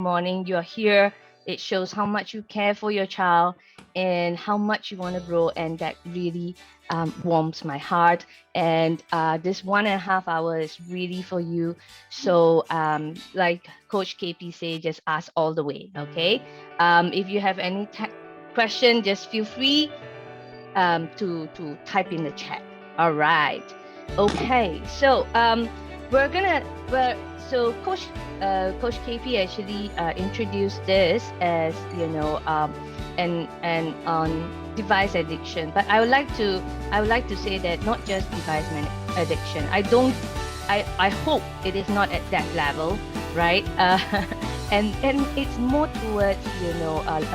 morning you're here. It shows how much you care for your child and how much you want to grow, and that really warms my heart. And this 1.5 hours is really for you. So like Coach KP say, just ask all the way. Okay. If you have any question, just feel free to type in the chat. All right. Okay. So we're gonna so Coach KP actually introduced this as and on device addiction. But I would like to say that not just device addiction. I hope it is not at that level, right? And it's more towards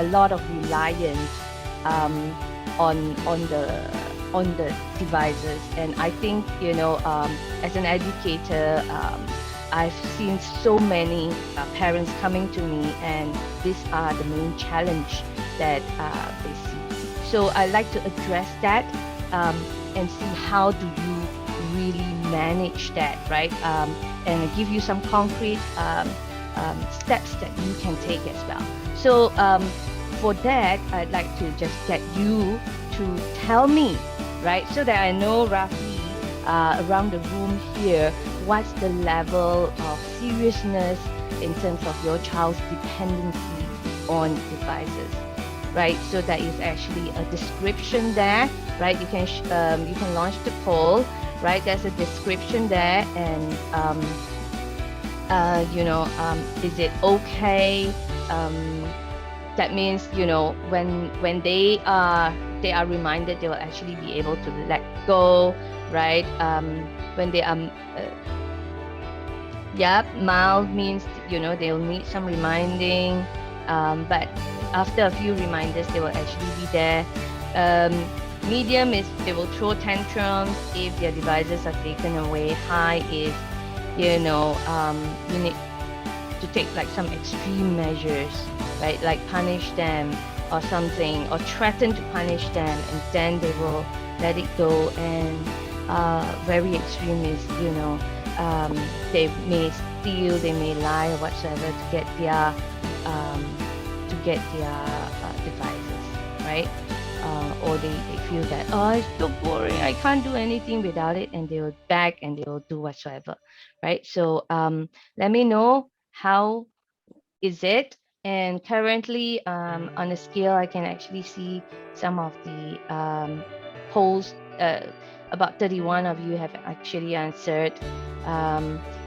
a lot of reliance on the devices. And I think as an educator, I've seen so many parents coming to me, and these are the main challenge that they see. So I like to address that and see how do you really manage that, right? And give you some concrete steps that you can take as well. So for that, I'd like to just get you to tell me, right, so that I know roughly around the room here, what's the level of seriousness in terms of your child's dependency on devices, right? So that is actually a description there, right? You can launch the poll, right? There's a description there, and is it okay? That means when they are reminded, they will actually be able to let go, right? When they are mild means they'll need some reminding, but after a few reminders they will actually be there. Medium is they will throw tantrums if their devices are taken away. High is you need to take like some extreme measures, right? Like punish them or something, or threaten to punish them, and then they will let it go. And very extreme is they may steal, they may lie or whatsoever to get their devices, right? Or they feel that, oh, it's so boring, I can't do anything without it, and they will beg and they will do whatsoever, right? So let me know how is it. And currently on a scale, I can actually see some of the polls. About 31 of you have actually answered.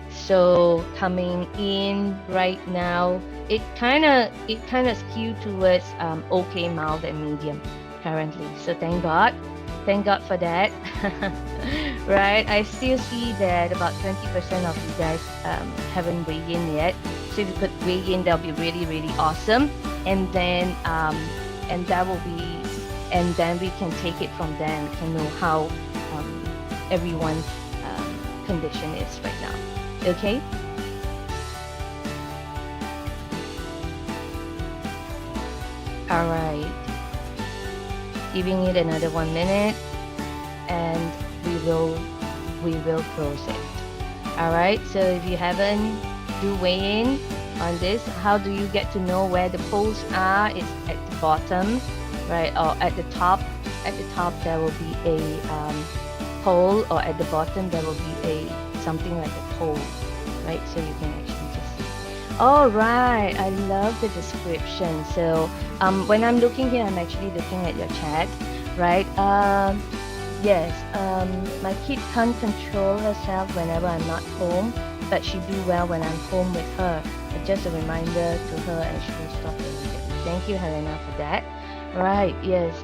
So coming in right now, it kind of skewed towards okay, mild, and medium currently. So thank God for that. Right, I still see that about 20% of you guys haven't weighed in yet. So if you could weigh in, that'll be really, really awesome. And then then we can take it from there, and we can know how everyone's condition is right now. Okay. All right. Giving it another 1 minute, and we will close it. All right. So if you haven't, do weigh in on this. How do you get to know where the polls are? It's at the bottom, right, or at the top. At the top there will be a poll, or at the bottom there will be something like a poll, right? So you can actually just see. All right, I love the description. So when I'm looking here, I'm actually looking at your chat, right? Yes, my kid can't control herself whenever I'm not home, but she do well when I'm home with her. But just a reminder to her, and she will stop immediately. Thank you, Helena, for that. Right, yes.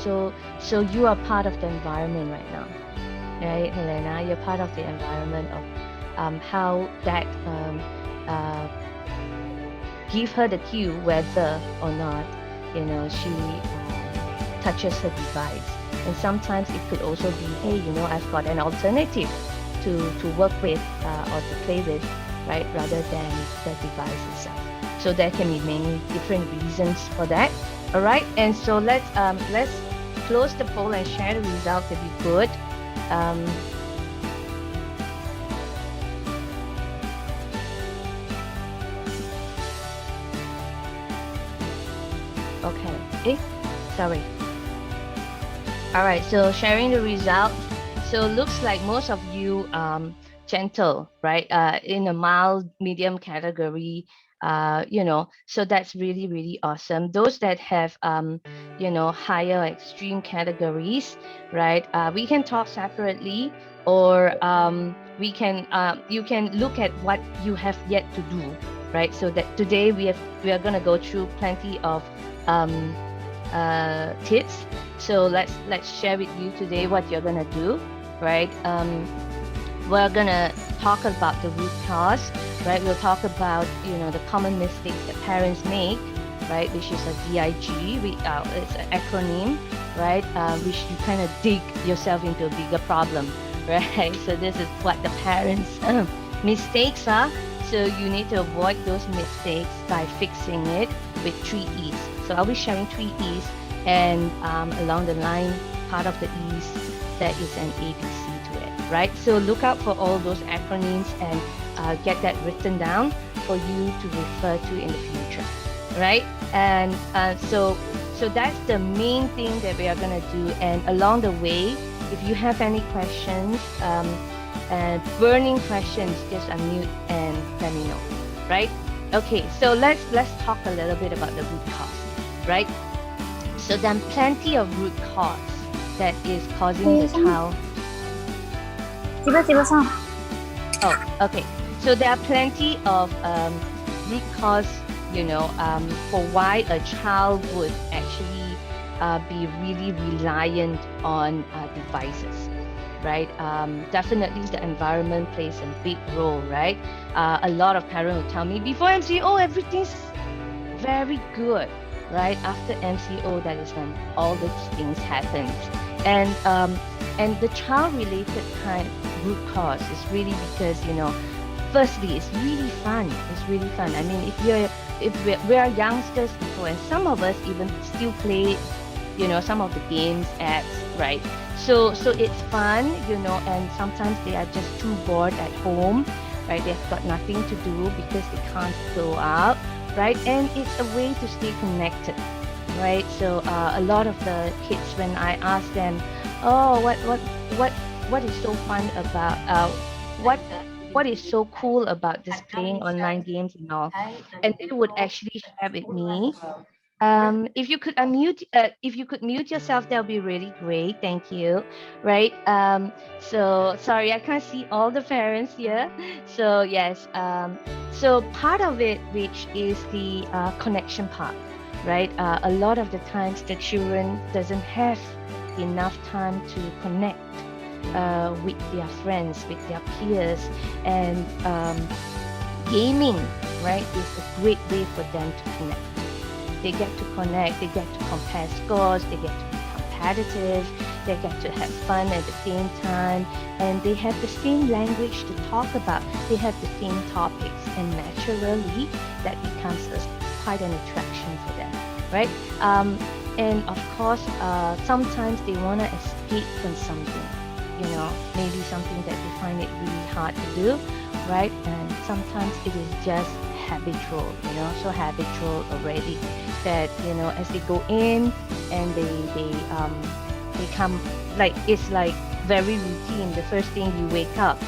So you are part of the environment right now, right, Helena? You're part of the environment of how that give her the cue whether or not she touches her device. And sometimes it could also be, hey, I've got an alternative to work with or to play with, right, rather than the device itself. So there can be many different reasons for that. All right, and so let's close the poll and share the result if you could. Okay, sorry. All right, so sharing the results. So looks like most of you gentle, right? In a mild, medium category, so that's really, really awesome. Those that have, higher extreme categories, right? We can talk separately, or you can look at what you have yet to do, right? So that today we are gonna go through plenty of um, tips. So let's share with you today what you're gonna do, right? We're gonna talk about the root cause, right? We'll talk about the common mistakes that parents make, right? Which is a DIG. It's an acronym, right? Which you kind of dig yourself into a bigger problem, right? So this is what the parents' mistakes are. So you need to avoid those mistakes by fixing it with 3 E's. So I'll be sharing 3 E's, and along the line, part of the E's, there is an ABC to it, right? So look out for all those acronyms and get that written down for you to refer to in the future, right? And so that's the main thing that we are gonna do. And along the way, if you have any questions, burning questions, just unmute and let me know, right? Okay, so let's talk a little bit about the root cause, right? So there are plenty of root cause that is causing the child. Oh, okay. So there are plenty of root cause, for why a child would actually be really reliant on devices, right? Definitely the environment plays a big role, right? A lot of parents will tell me before MCO, everything's very good, right? After MCO, that is when all these things happen. And the child-related kind of root cause is really because, firstly, it's really fun. It's really fun. I mean, if we're youngsters before, and some of us even still play, some of the games, apps, right? So it's fun, and sometimes they are just too bored at home, right? They've got nothing to do because they can't go out, right? And it's a way to stay connected, right? So a lot of the kids, when I ask them, oh, what is so fun about what is so cool about this playing online games and all, and they would actually share with me. If you could mute yourself, that would be really great. Thank you. Right. So sorry, I can't see all the parents here. So yes. So part of it, which is the connection part, right? A lot of the times the children doesn't have enough time to connect with their friends, with their peers, and gaming, right, is a great way for them to connect. They get to connect, they get to compare scores, they get to be competitive, they get to have fun at the same time, and they have the same language to talk about. They have the same topics, and naturally, that becomes quite an attraction for them, right? And of course, sometimes they want to escape from something, maybe something that they find it really hard to do, right? And sometimes it is just habitual, so habitual already that, as they go in and they come, like, it's like very routine. The first thing you wake up,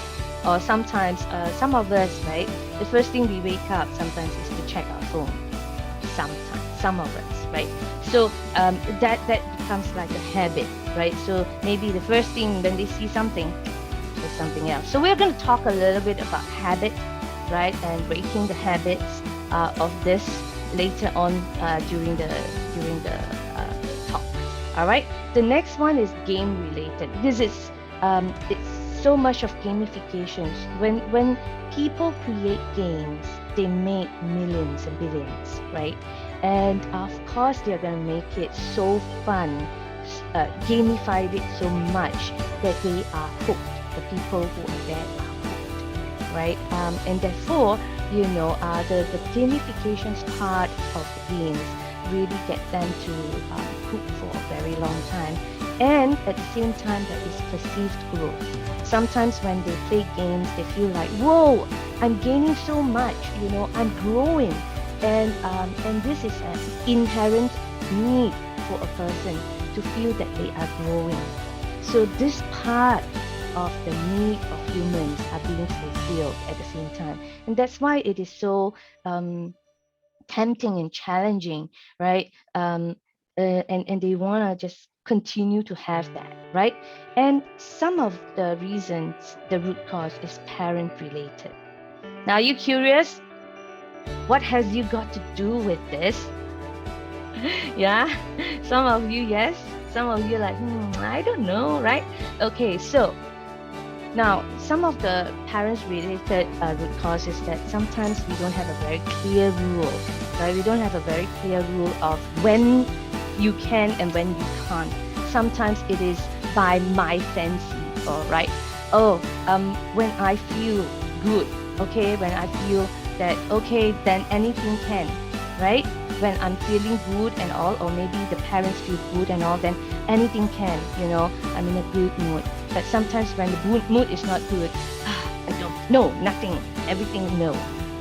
or sometimes some of us, right, the first thing we wake up sometimes is to check our phone. Sometimes, some of us, right? So that becomes like a habit, right? So maybe the first thing when they see something is something else. So we're going to talk a little bit about habit, right, and breaking the habits of this later on during the talk. All right. The next one is game related. This is it's so much of gamifications. When people create games, they make millions and billions, right? And of course, they're gonna make it so fun, gamified it so much that they are hooked. The people who are there are hooked, right? And therefore, the gamifications part of the games really get them to hook for a very long time. And at the same time, there is perceived growth. Sometimes when they play games, they feel like, whoa, I'm gaining so much, I'm growing. And this is an inherent need for a person to feel that they are growing. So this part of the need of humans are being fulfilled at the same time. And that's why it is so tempting and challenging, right? And they want to just continue to have that, right? And some of the reasons, the root cause is parent related. Now, are you curious? What has you got to do with this? Yeah, some of you, yes. Some of you like, I don't know, right? Okay, so now some of the parents related root causes that sometimes we don't have a very clear rule, right? We don't have a very clear rule of when you can and when you can't. Sometimes it is by my fancy, all right? Oh, when I feel good, okay, when I feel that, okay, then anything can, right? When I'm feeling good and all, or maybe the parents feel good and all, then anything can, I'm in a good mood. But sometimes when the mood is not good, I don't, no, nothing, everything, no,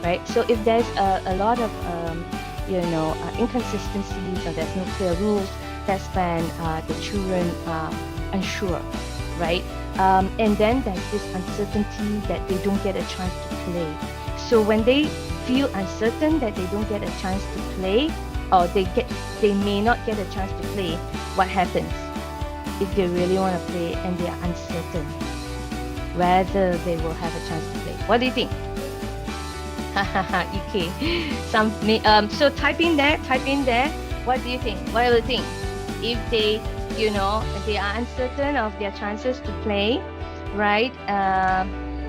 right? So if there's a lot of, inconsistencies or there's no clear rules, that's when the children are unsure, right? And then there's this uncertainty that they don't get a chance to play. So when they feel uncertain that they don't get a chance to play, or they may not get a chance to play, what happens? If they really want to play and they are uncertain whether they will have a chance to play. What do you think? Okay. So type in there. What do you think? What do you think? If they, they are uncertain of their chances to play, right?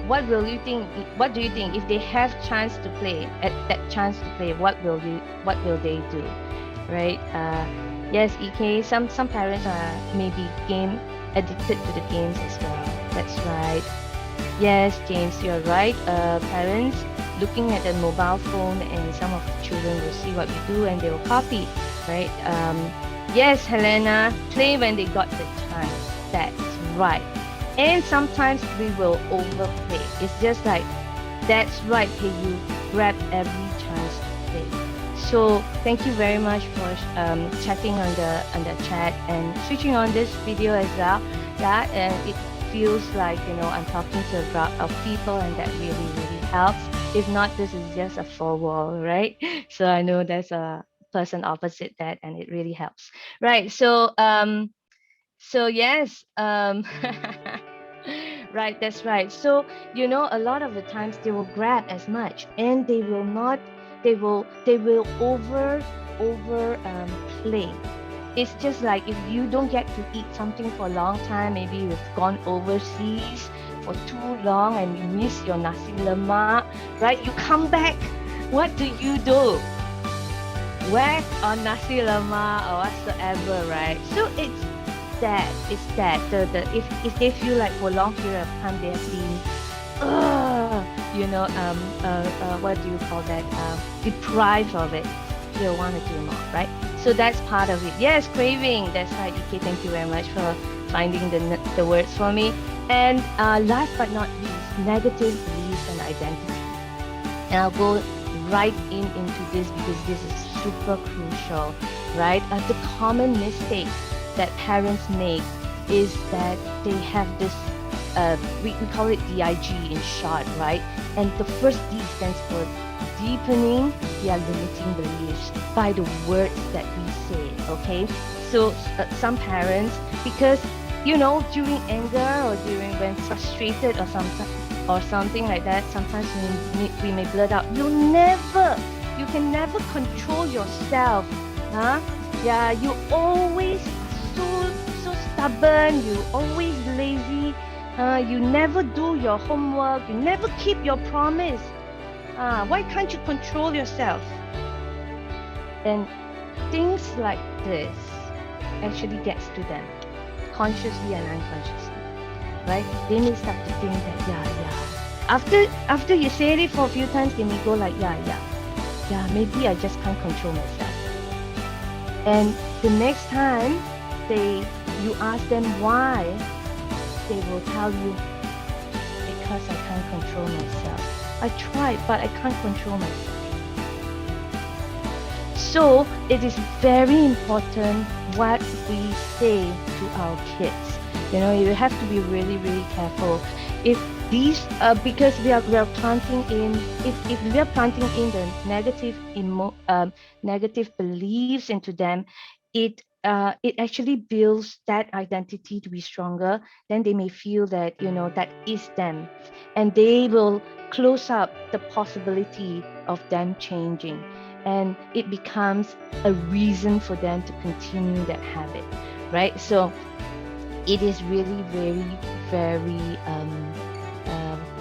What do you think if they have chance to play, at that chance to play, what will they do, right? Yes, EK, some parents are maybe game addicted to the games as well. That's right. Yes, James, you're right. Parents looking at the mobile phone, and some of the children will see what we do and they will copy, right? Yes, Helena, play when they got the chance. That's right. And sometimes we will overplay. It's just like, that's right, hey, you grab every chance to play. So thank you very much for chatting on the chat and switching on this video as well. Yeah, and it feels like, I'm talking to a group of people, and that really, really helps. If not, this is just a four wall, right? So I know there's a person opposite that, and it really helps. Right. So yes, right, that's right. So, a lot of the times they will grab as much, and they will over play. It's just like if you don't get to eat something for a long time, maybe you've gone overseas for too long and you miss your nasi lemak, right? You come back, what do? Whack on nasi lemak or whatsoever, right? So it's that if they feel like for a long period of time they have been what do you call that, deprived of it, they'll want to do more, right? So that's part of it. Yes, craving, that's right, EK, thank you very much for finding the words for me. And last but not least, negative beliefs and identity. And I'll go right into this because this is super crucial, right? The common mistake that parents make is that they have this, we call it DIG in short, right? And the first D stands for deepening their limiting beliefs by the words that we say, okay? So some parents, because, during anger or during when frustrated or something like that, sometimes we may blurt out, you can never control yourself, huh? Yeah, you always so stubborn, you always lazy, you never do your homework, you never keep your promise. Why can't you control yourself? And things like this actually gets to them, consciously and unconsciously, right? They may start to think that, After you say it for a few times, they may go like, maybe I just can't control myself. And the next time you ask them why, they will tell you, because I can't control myself. I tried, but I can't control myself. So it is very important what we say to our kids. You have to be really, really careful. If these, because we are planting in, if we are planting in the negative beliefs into them, it actually builds that identity to be stronger. Then they may feel that that is them, and they will close up the possibility of them changing, and it becomes a reason for them to continue that habit, right? So it is really very, very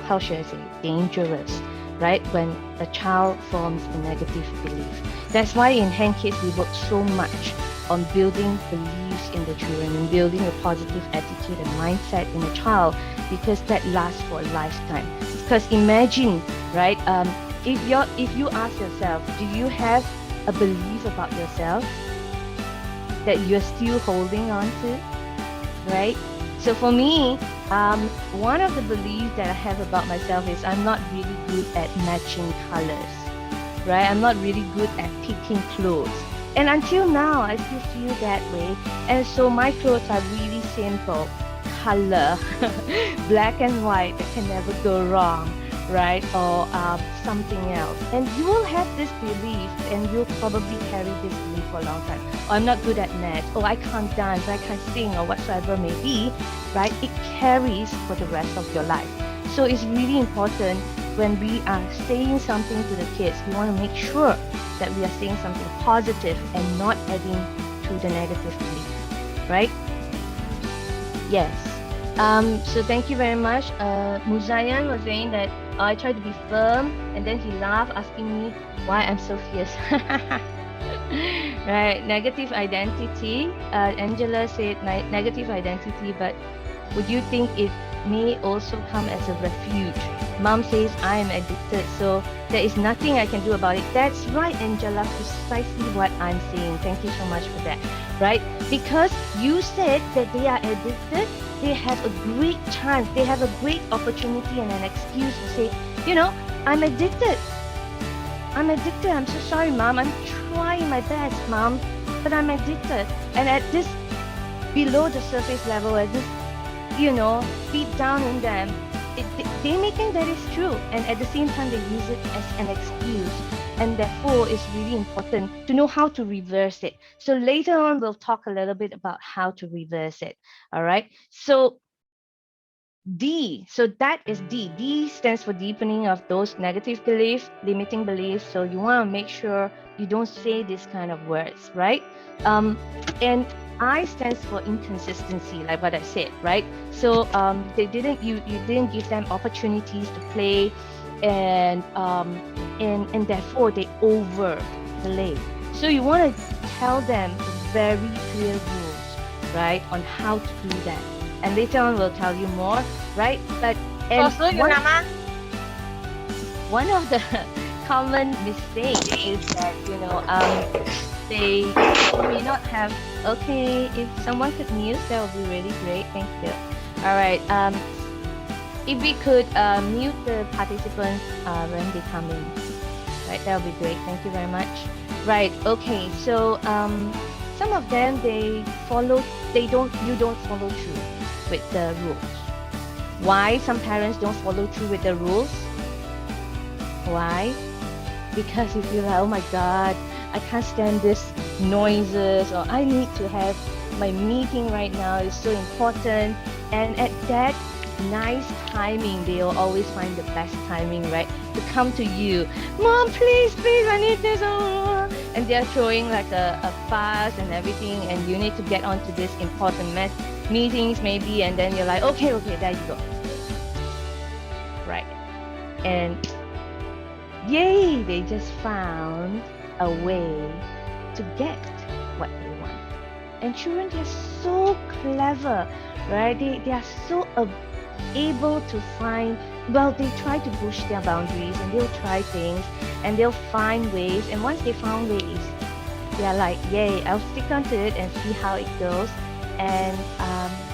how should I say, dangerous, right? When a child forms a negative belief. That's why in Hand Kids we work so much on building beliefs in the children and building a positive attitude and mindset in a child, because that lasts for a lifetime. Because imagine, right? If you ask yourself, do you have a belief about yourself that you're still holding on to, right? So for me, one of the beliefs that I have about myself is I'm not really good at matching colors, right? I'm not really good at picking clothes. And until now, I still feel that way. And so my clothes are really simple, color, black and white, that can never go wrong, right? Or something else. And you will have this belief, and you'll probably carry this belief for a long time. Oh, I'm not good at math. Oh, I can't dance, I can't sing, or whatsoever may be, right? It carries for the rest of your life. So it's really important when we are saying something to the kids, we want to make sure that we are saying something positive and not adding to the negative belief, right? Yes. So thank you very much. Muzayan was saying that I tried to be firm, and then he laughed, asking me why I'm so fierce. Right, negative identity. Angela said negative identity, but would you think it may also come as a refuge? Mom says I am addicted, so there is nothing I can do about it. That's right, Angela, precisely what I'm saying. Thank you so much for that, right? Because you said that they are addicted, they have a great chance, they have a great opportunity and an excuse to say, I'm addicted. I'm addicted. I'm so sorry, Mom. I'm trying my best, Mom, but I'm addicted. And at this below the surface level, at this, deep down in them, they may think that is true, and at the same time they use it as an excuse, and therefore it's really important to know how to reverse it. So later on we'll talk a little bit about how to reverse it. All right, so D, so that is D. D stands for deepening of those negative beliefs, limiting beliefs. So you want to make sure you don't say this kind of words, right? And I stands for inconsistency, like what I said, right? So you didn't give them opportunities to play, and therefore they overplay. So you want to tell them very clear rules, right, on how to do that. And later on we'll tell you more, right? But one of the common mistakes is that they may not have. Okay, if someone could mute, that would be really great. Thank you. All right. If we could mute the participants when they come in, right? That would be great. Thank you very much. Right. Okay. So some of them you don't follow through with the rules. Why some parents don't follow through with the rules? Why? Because you feel like, oh my God, I can't stand this noises, or I need to have my meeting right now, it's so important. And at that nice timing, they'll always find the best timing, right, to come to you. Mom, please, I need this. And they're throwing like a fuss and everything, and you need to get onto this important meetings maybe, and then you're like, okay, there you go. Right. And yay, they just found a way to get what they want. And children, they're so clever, right? They are so able to find, they try to push their boundaries, and they'll try things, and they'll find ways. And once they found ways, they're like, yay, I'll stick onto it and see how it goes. And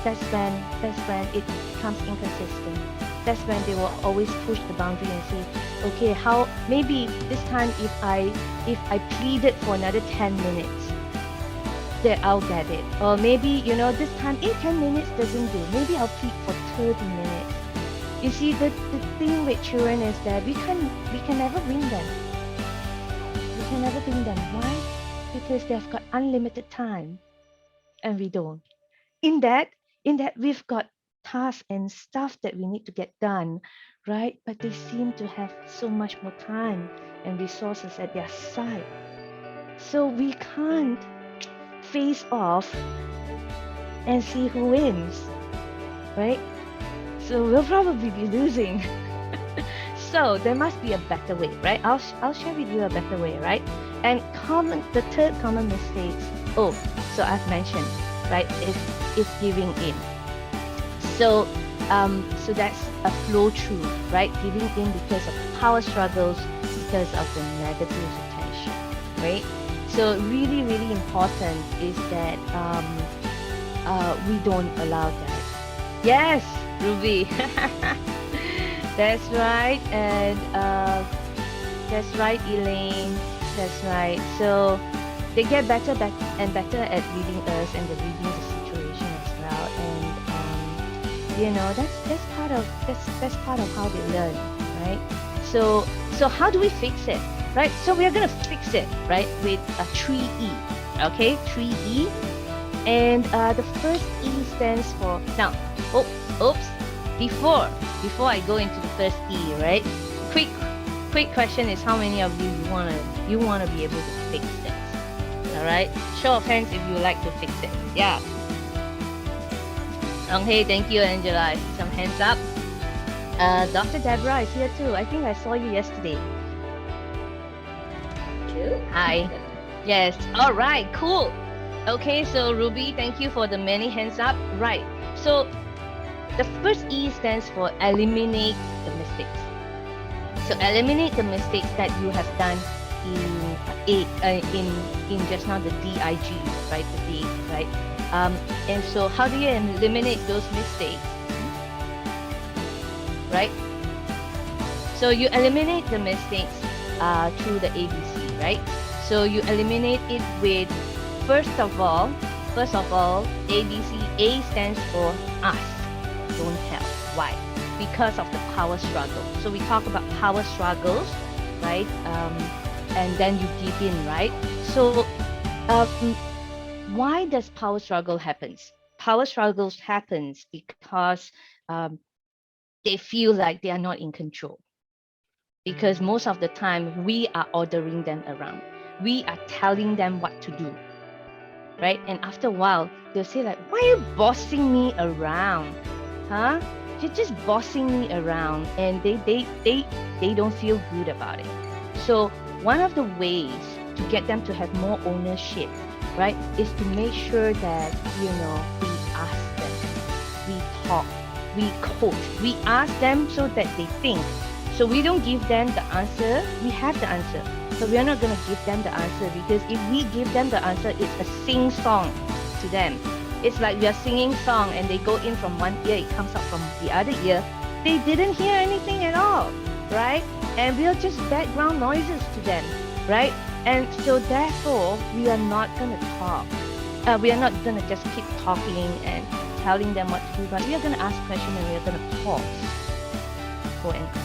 that's when it becomes inconsistent. That's when they will always push the boundary and say, Okay, how maybe this time if I pleaded for another 10 minutes, that I'll get it. Or maybe, this time 10 minutes doesn't do. Maybe I'll plead for 30 minutes. You see, the thing with children is that we can never win them. We can never win them. Why? Because they've got unlimited time and we don't. In that we've got tasks and stuff that we need to get done, right? But they seem to have so much more time and resources at their side. So we can't face off and see who wins, right? So we'll probably be losing. So there must be a better way, right? I'll share with you a better way, right? And the third common mistakes. Oh, so I've mentioned, right? Is giving in. So that's a flow through, right? Giving in because of power struggles, because of the negative attention, right? So really, really important is that we don't allow that. Yes, Ruby. That's right. And that's right, Elaine. That's right. So they get better and better at reading us and reading the situation as well. And that's part of how they learn, right? So how do we fix it? Right, so we are gonna fix it, right, with a 3E, okay, 3E, and the first E stands for, now, before I go into the first E, right, quick question is, how many of you wanna be able to fix this? All right, show of hands if you would like to fix it. Yeah. Okay, thank you, Angela. I see some hands up. Dr. Deborah is here too. I think I saw you yesterday. Hi. Yes. All right. Cool. Okay. So Ruby, thank you for the many hands up. Right. So the first E stands for eliminate the mistakes. So eliminate the mistakes that you have done in just now the DIG, right? The D, right? And so how do you eliminate those mistakes? Right. So you eliminate the mistakes through the ABC. Right? So you eliminate it with, first of all, ABC. A stands for us, don't help. Why? Because of the power struggle. So we talk about power struggles, right? And then you give in, right? So why does power struggle happens? Power struggles happens because they feel like they are not in control. Because most of the time we are ordering them around. We are telling them what to do, right? And after a while, they'll say like, why are you bossing me around? Huh? You're just bossing me around, and they don't feel good about it. So one of the ways to get them to have more ownership, right, is to make sure that, we ask them, we talk, we coach, we ask them so that they think. So we don't give them the answer, we have the answer. So we are not going to give them the answer, because if we give them the answer, it's a sing song to them. It's like we are singing song and they go in from one ear, it comes out from the other ear. They didn't hear anything at all, right? And we are just background noises to them, right? And so therefore, we are not going to talk. We are not going to just keep talking and telling them what to do, but we are going to ask questions and we are going to pause for an answer.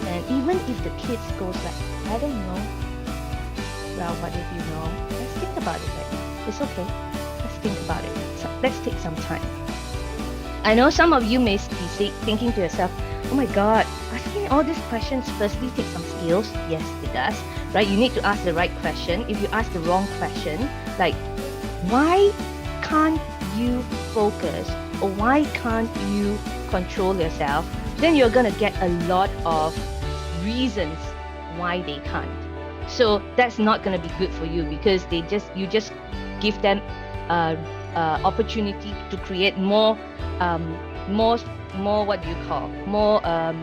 And even if the kids goes like, I don't know. Well, what if you know? Let's think about it right now. It's okay. Let's think about it. So let's take some time. I know some of you may be thinking to yourself, oh my God, asking all these questions firstly takes some skills. Yes, it does. Right? You need to ask the right question. If you ask the wrong question, like, why can't you focus, or why can't you control yourself? Then you're going to get a lot of reasons why they can't. So that's not going to be good for you, because you just give them opportunity to create more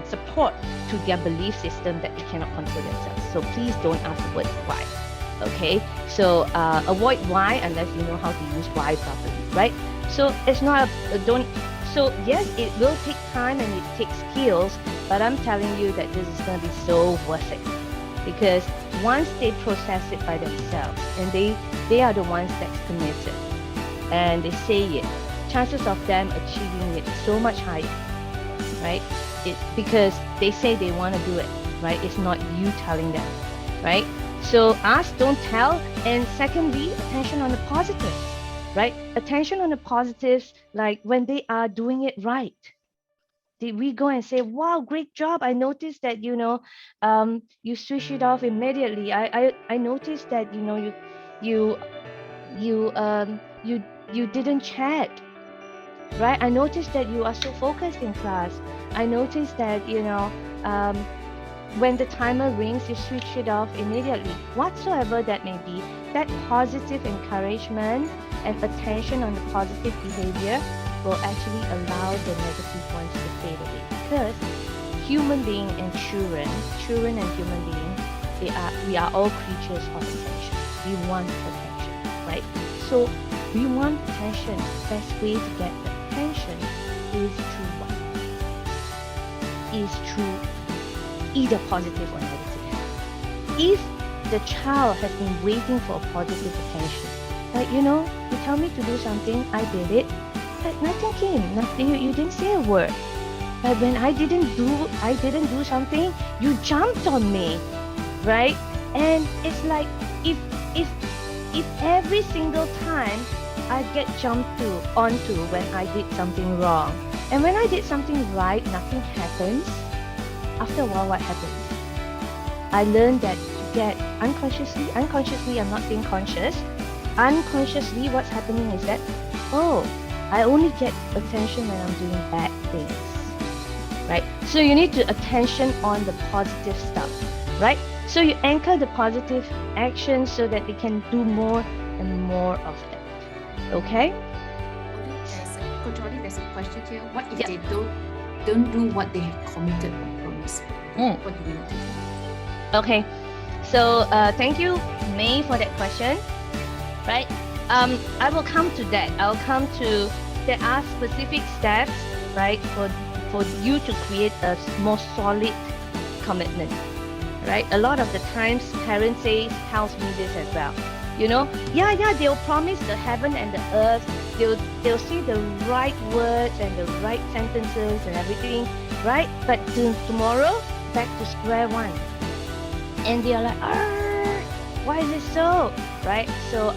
support to their belief system that they cannot control themselves. So please don't ask the word why. Okay, so avoid why unless you know how to use why properly, right? So it's not so yes, it will take time and it takes skills, But I'm telling you that this is going to be so worth it, because once they process it by themselves, and they are the ones that's committed, and they say it, chances of them achieving it so much higher, right? Because they say they want to do it, right? It's not you telling them, right? So ask, don't tell. And secondly, attention on the positives, right? Attention on the positives, like when they are doing it right. Did we go and say, wow, great job. I noticed that, you switch it off immediately. I noticed that, you didn't chat, right? I noticed that you are so focused in class. I noticed that, when the timer rings, you switch it off immediately. Whatsoever that may be, that positive encouragement and attention on the positive behavior will actually allow the negative ones to fade away. Because human being and children and human being, we are all creatures of attention. We want attention, right? So we want attention. The best way to get the attention is through what? Is through either positive or negative. If the child has been waiting for a positive attention, like, you tell me to do something, I did it, but nothing came, you didn't say a word. But when I didn't do something, you jumped on me, right? And it's like, if every single time I get onto when I did something wrong, and when I did something right, nothing happens, after a while, what happens? I learned that to get unconsciously, I'm not being conscious. Unconsciously, what's happening is that, I only get attention when I'm doing bad things, right? So you need to attention on the positive stuff, right? So you anchor the positive action so that they can do more and more of it, okay? Coach Audrey, there's a question here. What if they don't do what they have committed or promised? What do we need to do? Okay, so thank you, May, for that question. Right? I will come to that. There are specific steps, right, for you to create a more solid commitment. Right? A lot of the times, parents tells me this as well. They'll promise the heaven and the earth. They'll say the right words and the right sentences and everything, right? But tomorrow, back to square one. And they are like, why is it so? Right? So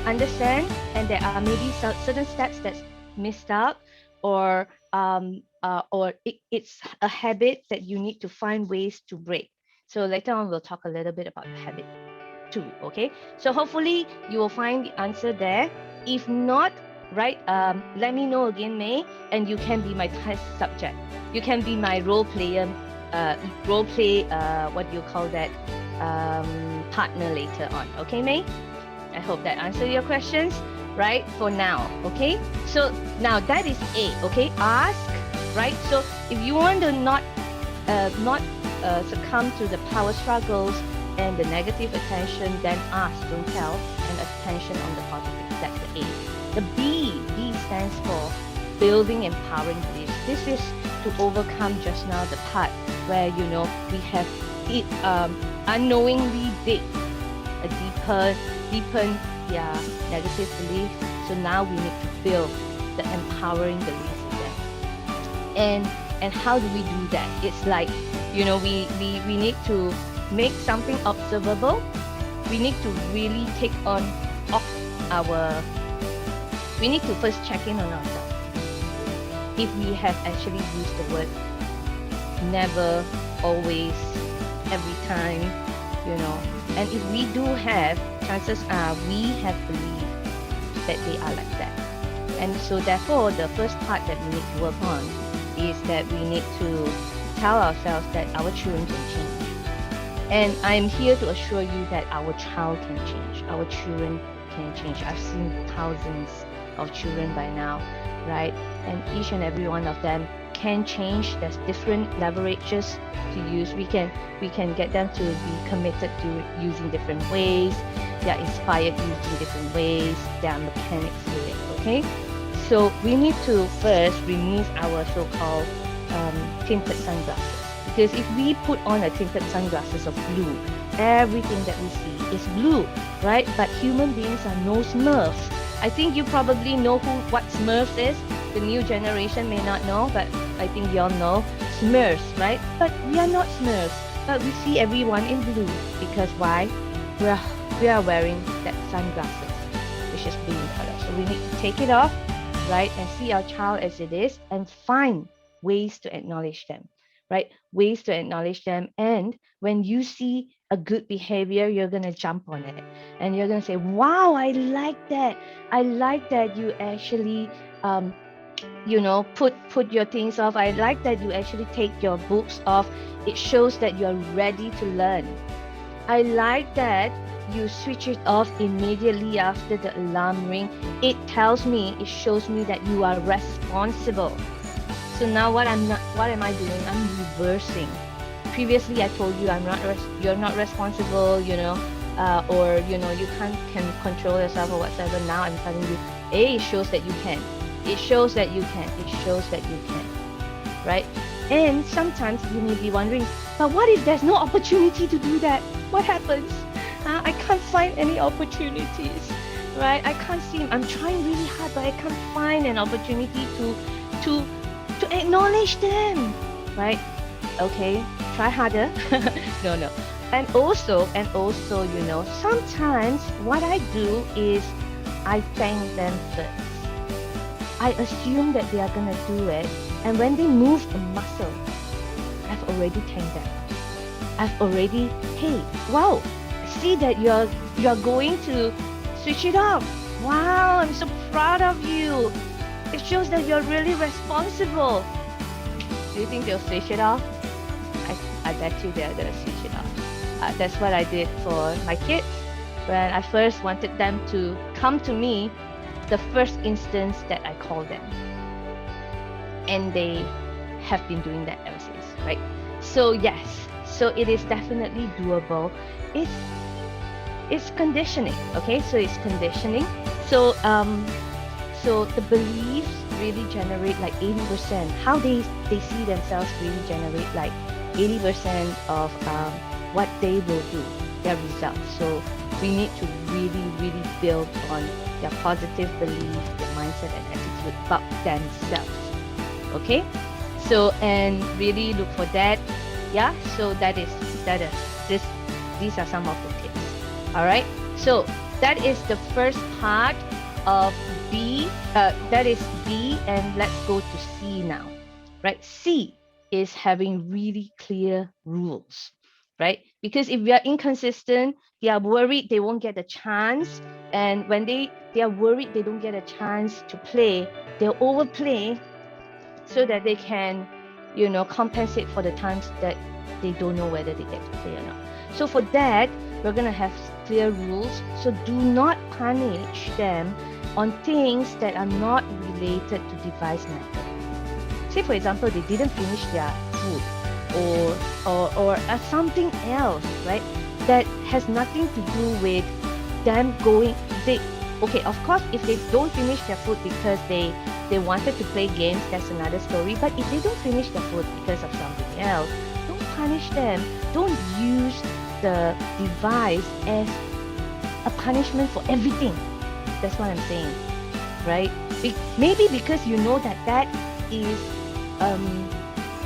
understand, and there are maybe certain steps that's missed out, or it's a habit that you need to find ways to break. So later on, we'll talk a little bit about the habit too, okay? So hopefully you will find the answer there. If not, right, let me know again, May, and you can be my test subject. You can be my role play, what do you call that, partner later on, okay, May? I hope that answered your questions, right, for now, okay? So now that is A, okay? Ask, right? So if you want to not succumb to the power struggles and the negative attention, then ask, don't tell, and attention on the positive. That's the A. The B stands for building empowering beliefs. This is to overcome just now the part where we have it unknowingly dig a deepen negative belief. So now we need to build the empowering beliefs in them. And how do we do that? It's like, we need to make something observable. We need to really we need to first check in on ourselves. If we have actually used the word never, always, every time, and if we do have, chances are we have believed that they are like that. And so therefore, the first part that we need to work on is that we need to tell ourselves that our children can change. And I'm here to assure you that our child can change. Our children can change. I've seen thousands of children by now, right? And each and every one of them can change. There's different leverages to use. We can get them to be committed to using different ways. They are inspired using different ways. There are mechanics to it, okay? So we need to first remove our so-called tinted sunglasses. Because if we put on a tinted sunglasses of blue, everything that we see is blue, right? But human beings are no Smurfs. I think you probably know what Smurfs is. The new generation may not know, but I think you all know Smurfs, right? But we are not Smurfs. But we see everyone in blue because why? We are wearing that sunglasses, which is blue in color. So we need to take it off, right, and see our child as it is and find ways to acknowledge them, right? Ways to acknowledge them. And when you see a good behavior, you're going to jump on it and you're going to say, wow, I like that. I like that you actually, put your things off. I like that you actually take your books off. It shows that you're ready to learn. I like that you switch it off immediately after the alarm ring. It shows me that you are responsible. So now what am I doing? I'm reversing. Previously I told you you're not responsible, or you can control yourself or whatsoever. Now I'm telling you, it shows that you can. It shows that you can. It shows that you can. Right? And sometimes you may be wondering, but what if there's no opportunity to do that? What happens? I can't find any opportunities, right? I can't see. I'm trying really hard, but I can't find an opportunity to acknowledge them, right? Okay, try harder. No. And also, sometimes what I do is I thank them first. I assume that they are gonna do it, and when they move a muscle, I've already thanked them. I've already, hey, wow, see that you're going to switch it off. Wow, I'm so proud of you. It shows that you're really responsible. Do you think they'll switch it off? I bet you they're gonna switch it off. That's what I did for my kids. When I first wanted them to come to me, the first instance that I called them. And they have been doing that ever since, right? So yes, so it is definitely doable. It's conditioning, okay? So it's conditioning. So the beliefs really generate like 80%. How they see themselves really generate like 80% of what they will do, their results. So we need to really, really build on their positive belief, their mindset and attitude about themselves. Okay? So, and really look for that. Yeah, so these are some of the tips. All right? So that is the first part of B. That is B, and let's go to C now. Right? C is having really clear rules. Right? Because if we are inconsistent, they are worried they won't get a chance. And when they are worried they don't get a chance to play, they'll overplay so that they can, compensate for the times that they don't know whether they get to play or not. So for that, we're going to have clear rules. So do not punish them on things that are not related to device matter. Say, for example, they didn't finish their food or something else, right? That has nothing to do with them going. Okay, of course, if they don't finish their food because they wanted to play games, that's another story. But if they don't finish their food because of something else, don't punish them. Don't use the device as a punishment for everything. That's what I'm saying, right? Maybe because you know that is,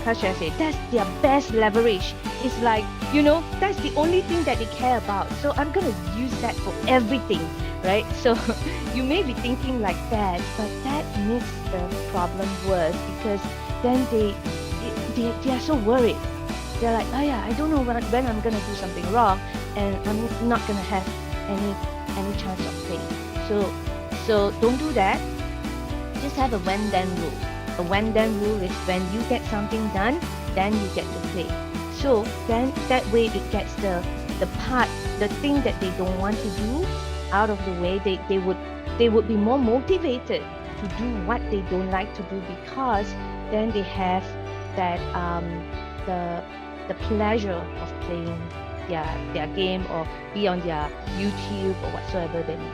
how should I say, that's their best leverage. It's like, that's the only thing that they care about. So I'm going to use that for everything, right? So you may be thinking like that, but that makes the problem worse because then they are so worried. They're like, oh yeah, I don't know when I'm going to do something wrong and I'm not going to have any chance of playing. So don't do that. Just have a when-then rule. A when-then rule is when you get something done, then you get to play. So then that way it gets the thing that they don't want to do out of the way. They would be more motivated to do what they don't like to do because then they have that the pleasure of playing their game or be on their YouTube or whatsoever they need,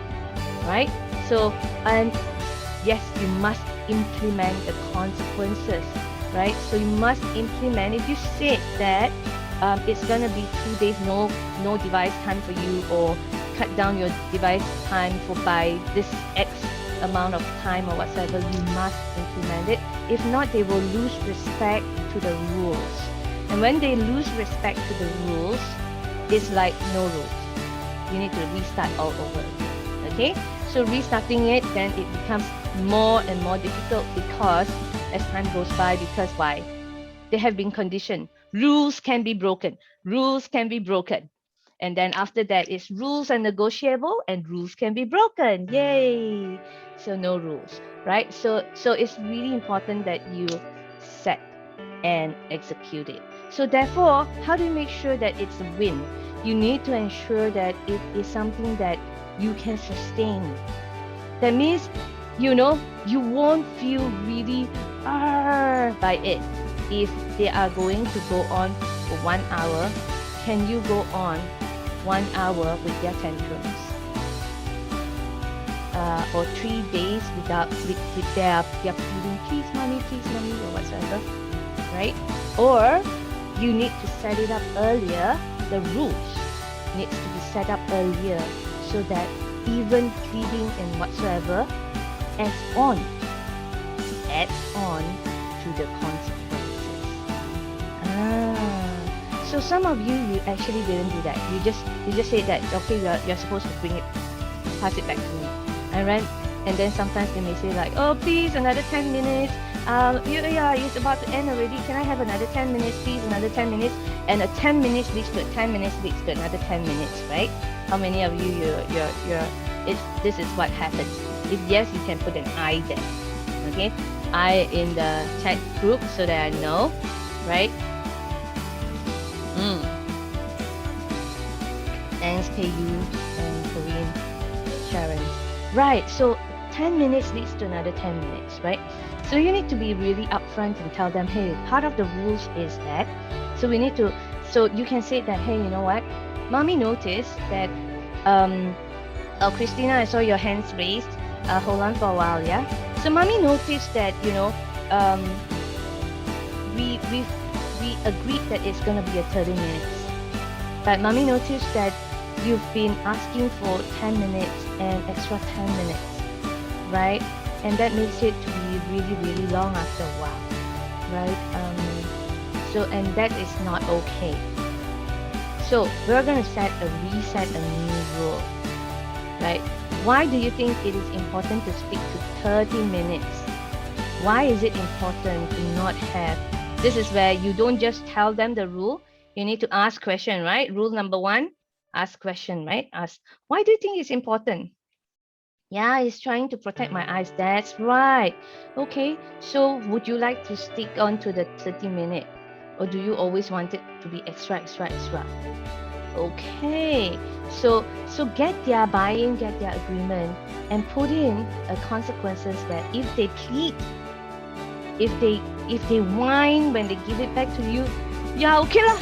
right? So, and yes, you must implement the consequences right? So you must implement. If you said that it's gonna be 2 days, no device time for you, or cut down your device time by this X amount of time or whatsoever, you must implement it. If not, they will lose respect to the rules. And when they lose respect to the rules, it's like no rules. You need to restart all over again. Okay? So restarting it, then it becomes more and more difficult because as time goes by, because why? They have been conditioned. Rules can be broken. Rules can be broken. And then after that, it's rules are negotiable and rules can be broken. Yay! So no rules, right? So it's really important that you set and execute it. So therefore, how do you make sure that it's a win? You need to ensure that it is something that you can sustain. That means, you won't feel really by it. If they are going to go on for 1 hour, can you go on 1 hour with their tantrums? Or 3 days with their pleading, please mommy, or whatsoever, right? Or you need to set it up earlier. The rules needs to be set up earlier so that even pleading and whatsoever adds on to the consequences. So some of you actually didn't do that. You just said that, okay, you're supposed to pass it back to me. And then sometimes they may say like, oh please, another 10 minutes. It's about to end already. Can I have another 10 minutes, please? Another 10 minutes. And a 10 minutes leads to 10 minutes leads to another 10 minutes, right? How many of you this is what happens. If yes, you can put an I there. Okay? I in the chat group so that I know, right? Thanks, KU and Korean Sharon. Right, so 10 minutes leads to another 10 minutes, right? So you need to be really upfront and tell them, hey, part of the rules is that. So you can say that, hey, you know what? Mommy noticed that, Christina, I saw your hands raised. Hold on for a while, yeah? So mommy noticed that, we agreed that it's gonna be a 30 minutes. But mommy noticed that you've been asking for 10 minutes and extra 10 minutes, right? And that makes it to be really, really long after a while, right? And that is not okay. So we're gonna reset a new rule, right? Why do you think it is important to speak to 30 minutes? Why is it important to not have? This is where you don't just tell them the rule. You need to ask question, right? Rule number 1, ask question, right? Ask, why do you think it's important? Yeah, it's trying to protect my eyes. That's right. Okay, so would you like to stick on to the 30 minute? Or do you always want it to be extra? Okay, so get their buy-in, get their agreement, and put in consequences that if they plead, if they whine when they give it back to you, yeah, okay lah,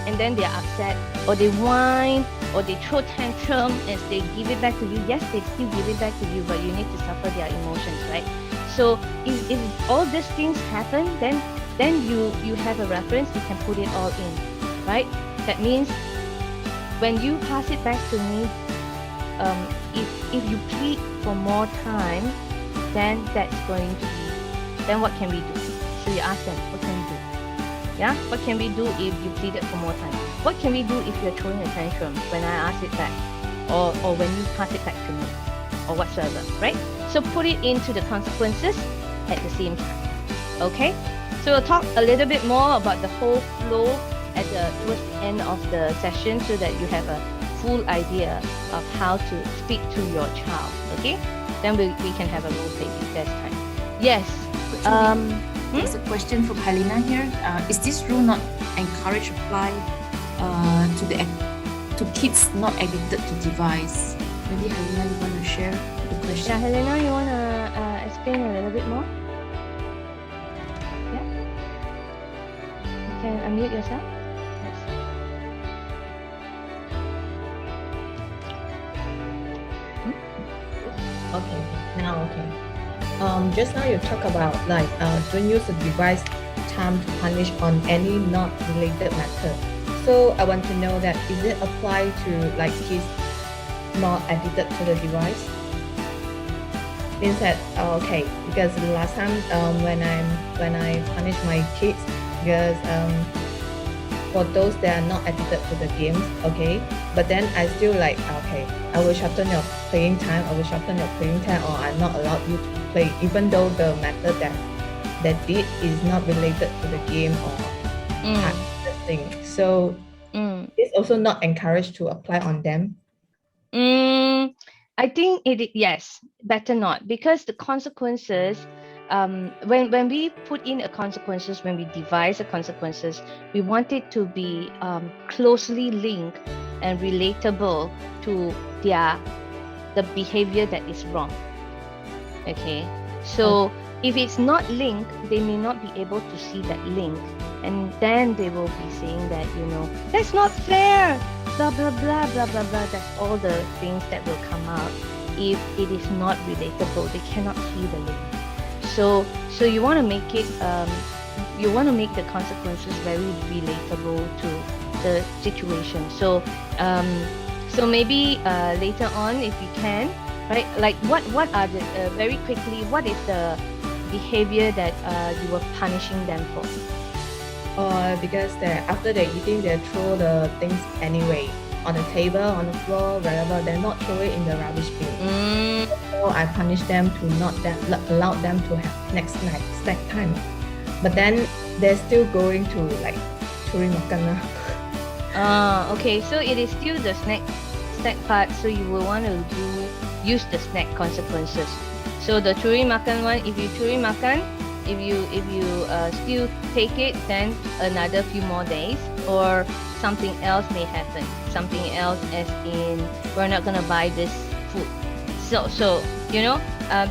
and then they're upset, or they whine, or they throw tantrum as they give it back to you. Yes, they still give it back to you, but you need to suffer their emotions, right? So if all these things happen, then you have a reference, you can put it all in, right? That means when you pass it back to me, if you plead for more time, then that's going to be, then what can we do? So you ask them, what can we do? Yeah, what can we do if you pleaded for more time? What can we do if you're throwing a tantrum when I ask it back, or when you pass it back to me, or whatsoever, right? So put it into the consequences at the same time. Okay, so we'll talk a little bit more about the whole flow towards the end of the session, so that you have a full idea of how to speak to your child. Okay, then we can have a role play if there's time. Yes. There's a question from Helena here. Is this rule not encouraged apply to kids not addicted to device? Maybe Helena, you want to share the question? Yeah, Helena, you want to explain a little bit more? Yeah. You can unmute yourself. Yes. Okay, now okay. Just now you talk about like don't use the device time to punish on any not related matter. So I want to know that is it applied to like kids not addicted to the device? Means that okay, because last time when I punish my kids, because for those that are not addicted to the games, okay, but then I still like okay, I will shorten your playing time, or I'm not allowed you to play, even though the method that did is not related to the game or part of the thing. So it's also not encouraged to apply on them. I think yes, better not, because the consequences, when we put in a consequences, when we devise the consequences, we want it to be closely linked and relatable to the behavior that is wrong. Okay, so if it's not linked, they may not be able to see that link, and then they will be saying that, that's not fair, blah blah blah blah blah blah. That's all the things that will come out if it is not relatable. They cannot see the link. So you want to make it you want to make the consequences very relatable to the situation. So maybe later on, if you can, right, like what are the very quickly, what is the behavior that you were punishing them for? Because after they're eating, they throw the things anyway on the table, on the floor, wherever. They're not throw it in the rubbish bin. So I punish them to not allow them to have snack time. But then they're still going to like curi makan. Okay, so it is still the snack part. So you will want to use the snack consequences. So the curi makan one, if you curi makan, if you still take it, then another few more days, or something else may happen. Something else, as in, we're not gonna buy this food. So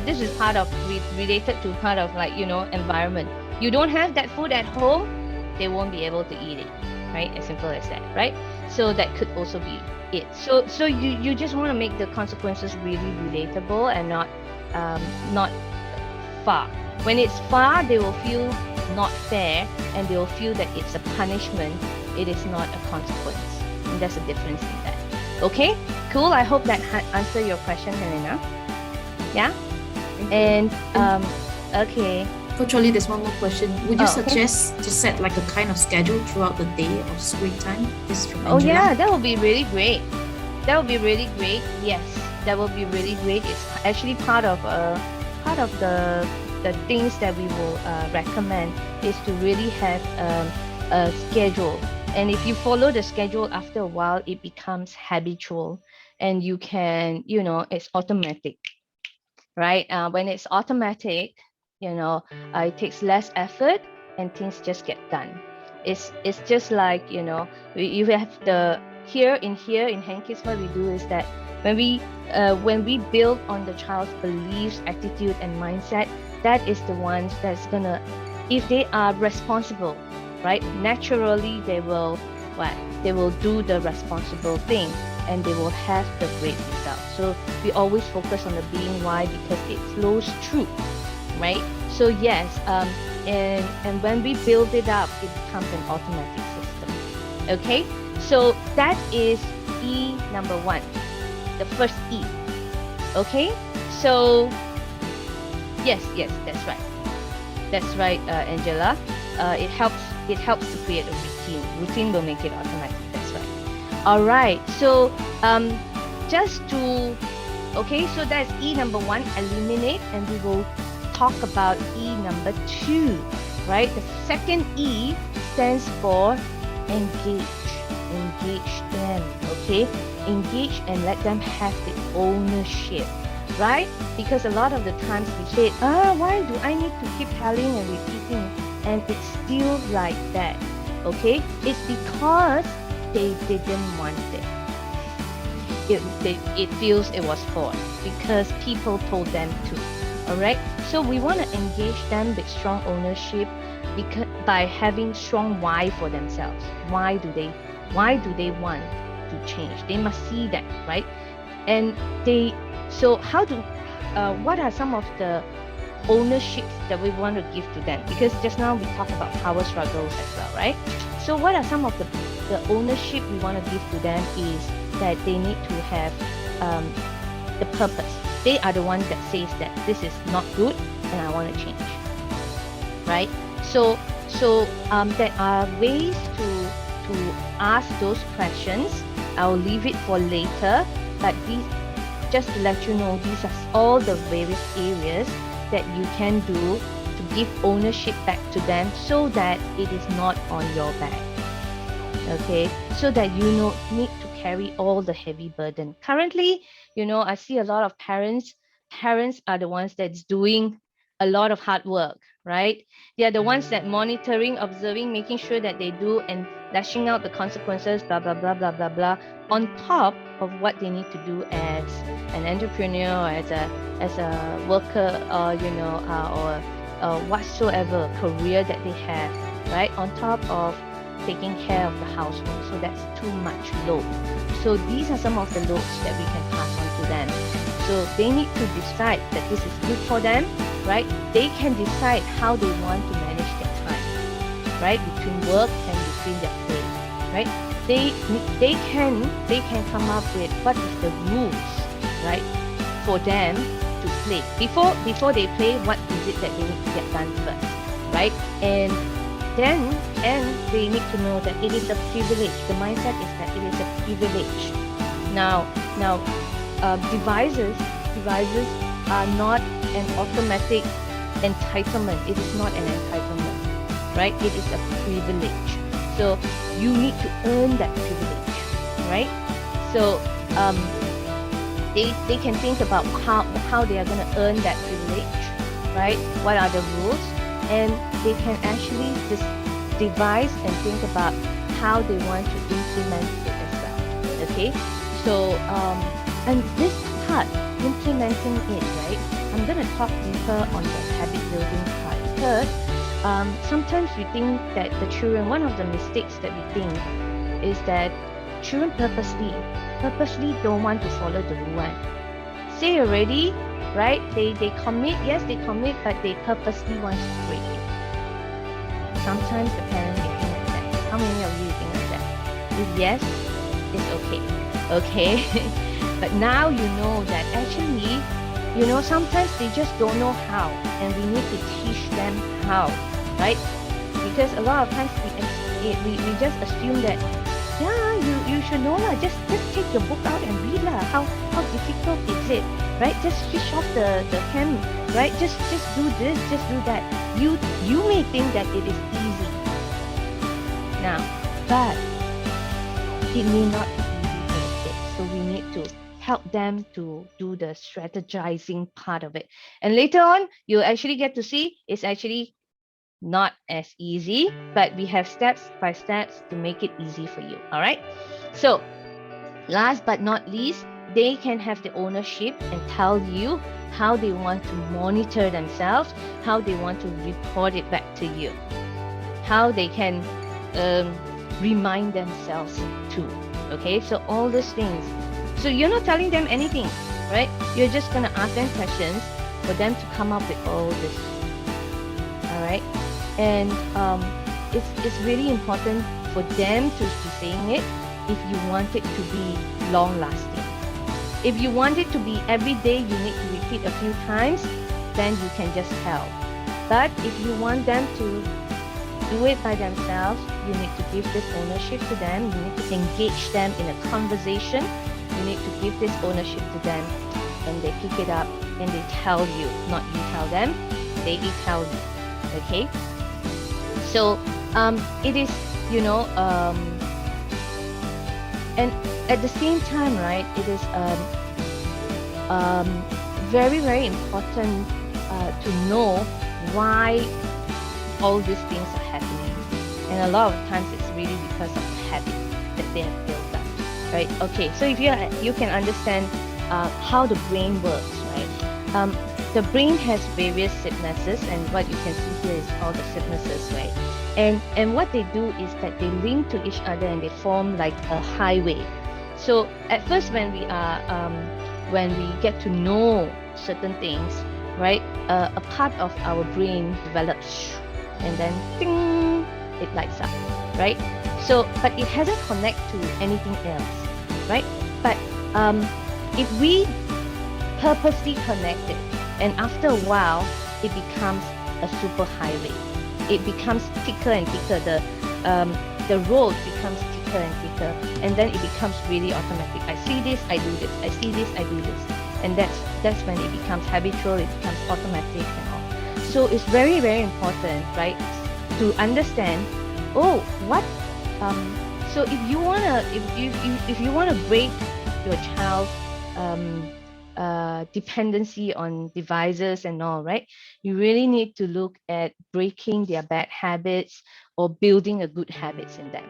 this is part of related to part of like environment. You don't have that food at home, they won't be able to eat it, right? As simple as that, right? So that could also be it. So you just want to make the consequences really relatable and not far. When it's far, they will feel not fair, and they will feel that it's a punishment. It is not a consequence. And there's a difference in that. Okay, cool. I hope that answered your question, Helena. Yeah? And okay. Coach Oli, there's one more question. Would you suggest to set like a kind of schedule throughout the day of screen time? This is from Angela. Oh yeah, that would be really great. Yes, that would be really great. It's actually part of the things that we will recommend is to really have a schedule. And if you follow the schedule, after a while, it becomes habitual, and you can, it's automatic, right? When it's automatic, it takes less effort and things just get done. It's just like, you have the here in Handkids, what we do is that when we build on the child's beliefs, attitude, and mindset, that is the ones that's gonna, if they are responsible, right, naturally they will do the responsible thing, and they will have the great result. So we always focus on the being. Why? Because it flows through, right? So yes, and when we build it up, it becomes an automatic system. Okay, so that is E number 1, the first E. Okay, so yes, that's right, Angela. It helps to create a routine. Routine will make it automatic. That's right. All right. So so that's E number 1, eliminate, and we will talk about E number 2, right? The second E stands for engage them, okay? Engage and let them have the ownership, right? Because a lot of the times we say, why do I need to keep telling and repeating? And it's still like that, okay? It's because they didn't want it. It feels it was forced because people told them to. All right, so we want to engage them with strong ownership, because by having strong why for themselves. Why do they want to change? They must see that, right? And what are some of the ownership that we want to give to them, because just now we talked about power struggles as well, right? So what are some of the ownership we want to give to them is that they need to have the purpose. They are the ones that says that this is not good and I want to change, right? So there are ways to ask those questions. I'll leave it for later, but these, just to let you know, these are all the various areas that you can do to give ownership back to them so that it is not on your back. Okay, so that you don't need to carry all the heavy burden. Currently, I see a lot of parents are the ones that's doing a lot of hard work, right? They are the ones that monitoring, observing, making sure that they do, and lashing out the consequences, blah, blah, blah, blah, blah, blah, on top of what they need to do as an entrepreneur, as a worker, or whatsoever career that they have, right? On top of taking care of the household. So that's too much load. So these are some of the loads that we can pass on to them. So they need to decide that this is good for them, right? They can decide how they want to manage their time, right? Between work and between their play, right? They can come up with what is the rules, right, for them to play. Before they play, what is it that they need to get done first, right? And then they need to know that it is a privilege. The mindset is that it is a privilege. Now, devices are not an automatic entitlement. It is not an entitlement, right? It is a privilege. So you need to earn that privilege, right? So they can think about how they are going to earn that privilege, right? What are the rules? And they can actually just devise and think about how they want to implement it as well. Okay, so and this part, implementing it, right? I'm gonna talk deeper on the habit building part, because sometimes we think that the children, one of the mistakes that we think is that children purposely don't want to follow the rule one. Say already, right? They commit, yes, they commit, but they purposely want to break it. Sometimes the parents may think like that. How many of you think like that? If yes, it's okay. Okay. But now you know that actually, sometimes they just don't know how, and we need to teach them how, right? Because a lot of times we just assume that, yeah, you should know lah. Just take your book out and read lah. How difficult is it, right? Just switch off the cam, right? Just do this, just do that. You may think that it is easy now, but it may not be easy for the kids. So we need to help them to do the strategizing part of it. And later on, you'll actually get to see it's actually not as easy, but we have steps by steps to make it easy for you. All right. So last but not least, they can have the ownership and tell you how they want to monitor themselves, how they want to report it back to you, how they can remind themselves too. Okay, so all these things. So you're not telling them anything, right? You're just gonna ask them questions for them to come up with all this. All right, and it's really important for them to be saying it if you want it to be long lasting. If you want it to be every day, you need to repeat a few times, then you can just tell. But if you want them to do it by themselves, you need to give this ownership to them. You need to engage them in a conversation. You need to give this ownership to them, and they pick it up and they tell you, not you tell them, they tell you. Okay? So it is, and at the same time, right, it is very, very important to know why all these things are happening. And a lot of times it's really because of the habit that they have built up, right? Okay, so if you can understand how the brain works, right? The brain has various synapses, and what you can see here is all the synapses, right? And what they do is that they link to each other and they form like a highway. So at first, when we get to know certain things, right, a part of our brain develops, and then ding, it lights up, right? So, but it hasn't connected to anything else, right? But if we purposely connect it, and after a while, it becomes a super highway. It becomes thicker and thicker. The road becomes thicker and thicker, and then it becomes really automatic. I see this, I do this. I see this, I do this, and that's when it becomes habitual. It becomes automatic and all. So it's very, very important, right, to understand. Oh, what? So if you wanna break your child's dependency on devices and all, right, you really need to look at breaking their bad habits or building a good habits in them.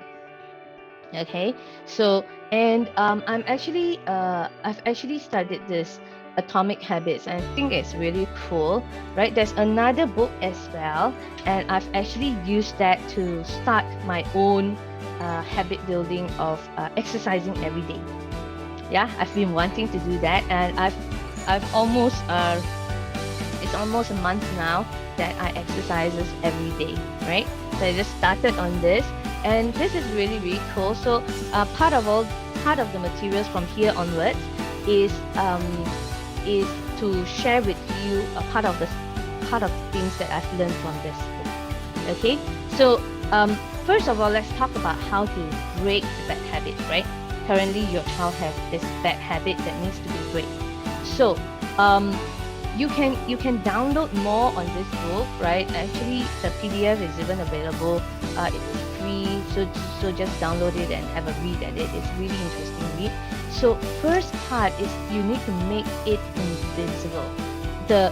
Okay, so and I've actually studied this Atomic Habits, and I think it's really cool, right? There's another book as well, and I've actually used that to start my own habit building of exercising every day. Yeah, I've been wanting to do that, and I've almost it's almost a month now that I exercises every day, right? So I just started on this, and this is really, really cool. So part of the materials from here onwards is to share with you a part of the things that I've learned from this book. Okay, so first of all, let's talk about how to break the bad habit, right? Currently, your child has this bad habit that needs to be break. So you can download more on this book, right? Actually, the PDF is even available. It's free, so just download it and have a read at it. It's really interesting read. So first part is you need to make it invisible. The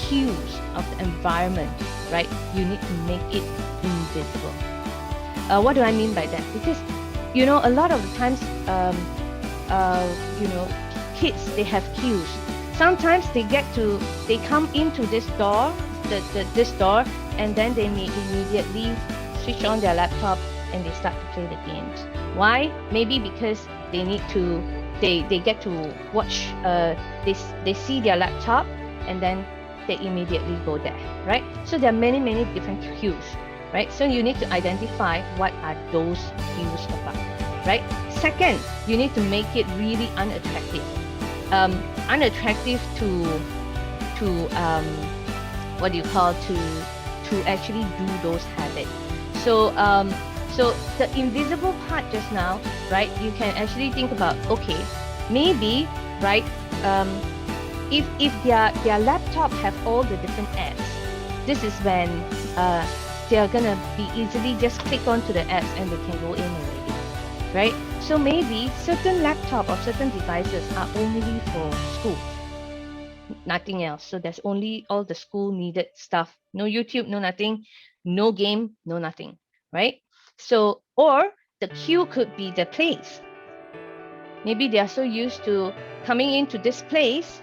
cues of the environment, right? You need to make it invisible. What do I mean by that? Because a lot of the times, kids, they have cues. Sometimes they come into this door, this door, and then they may immediately switch on their laptop and they start to play the games. Why? Maybe because they get to watch, they see their laptop and then they immediately go there, right? So there are many, many different cues, right? So you need to identify what are those cues about, right? Second, you need to make it really unattractive. Unattractive to what do you call, to actually do those habits. So the invisible part just now, right? You can actually think about, okay, maybe, right? If their laptop have all the different apps, this is when they're gonna be easily just click onto the apps and they can go in already, right? So maybe certain laptop or certain devices are only for school, nothing else. So there's only all the school needed stuff. No YouTube, no nothing, no game, no nothing, right? So, or the queue could be the place. Maybe they are so used to coming into this place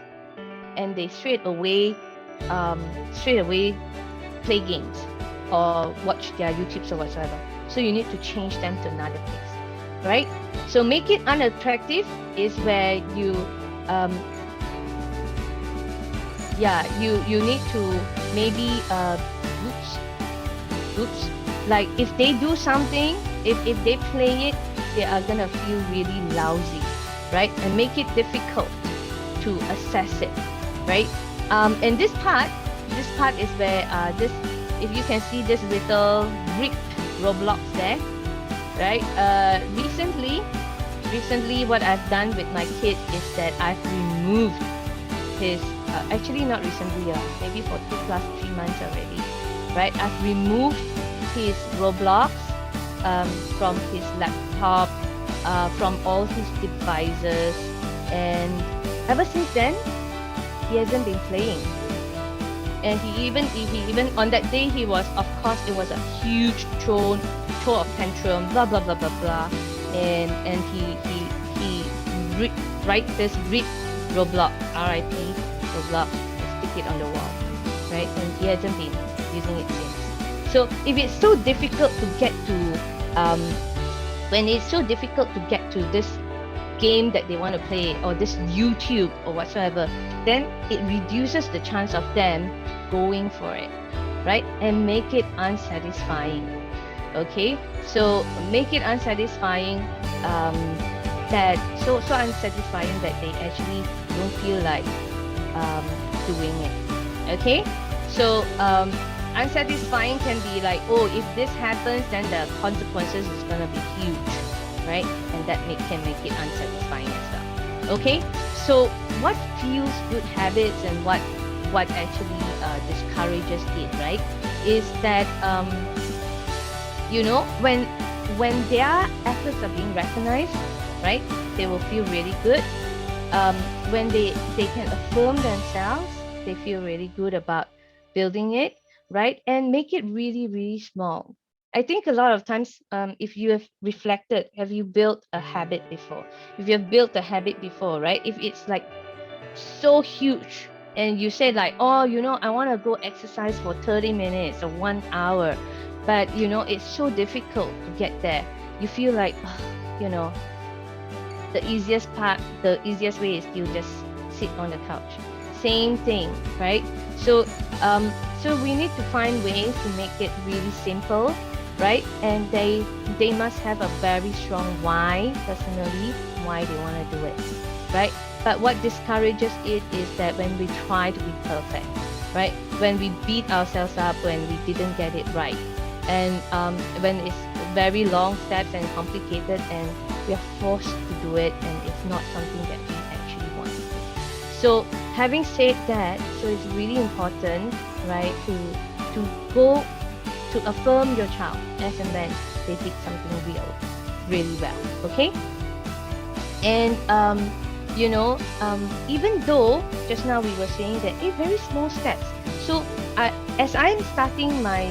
and they straight away play games or watch their YouTubes or whatsoever. So you need to change them to another place, right? So make it unattractive is where you need to maybe groups. Like if they do something, if they play it, they are gonna feel really lousy, right? And make it difficult to assess it, right? And this part is where if you can see this little brick Roblox there, right? Recently what I've done with my kid is that I've removed his actually not recently, maybe for 3 months already, right? I've removed his Roblox from his laptop, from all his devices, and ever since then he hasn't been playing. And he even on that day, he was, of course, it was a huge throw of tantrum, blah blah blah blah blah, and he write this RIP Roblox, RIP Roblox, and stick it on the wall, right? And he hasn't been using it since. So if it's so difficult to get to, when it's so difficult to get to this game that they want to play, or this YouTube or whatsoever, then it reduces the chance of them going for it, right? And make it unsatisfying. Okay, so make it unsatisfying, that so unsatisfying that they actually don't feel like doing it. Okay, so unsatisfying can be like, oh, if this happens, then the consequences is gonna be huge, right? And that can make it unsatisfying as well. Okay, so what feels good habits and what actually discourages it, right? Is that you know, when their efforts are being recognized, right, they will feel really good. When they can affirm themselves, they feel really good about building it, right? And make it really, really small. I think a lot of times, if you have reflected, have you built a habit before? If you have built a habit before, right? If it's like so huge and you say like, oh, you know, I want to go exercise for 30 minutes or 1 hour, but you know, it's so difficult to get there. You feel like, you know, the easiest way is you just sit on the couch. Same thing, right? So we need to find ways to make it really simple, right? And they must have a very strong why, personally, why they want to do it, right? But what discourages it is that when we try to be perfect, right? When we beat ourselves up when we didn't get it right, and when it's very long steps and complicated and we are forced to do it and it's not something that we actually want to do. So having said that, so it's really important, right, to go to affirm your child as and when they did something really well, okay? And you know, even though just now we were saying that very small steps. So as I'm starting my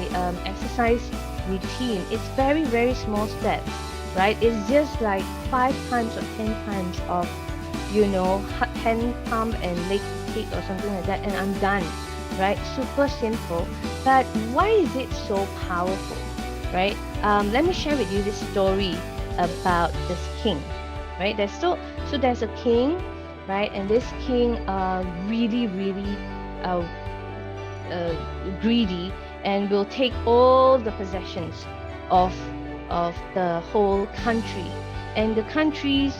exercise routine, it's very, very small steps, right? It's just like 5 times or 10 times of, you know, hand pump and leg kick or something like that, and I'm done, right? Super simple. But why is it so powerful, right? Let me share with you this story about this king, right? There's a king, right? And this king really, really greedy and will take all the possessions of the whole country. And the country's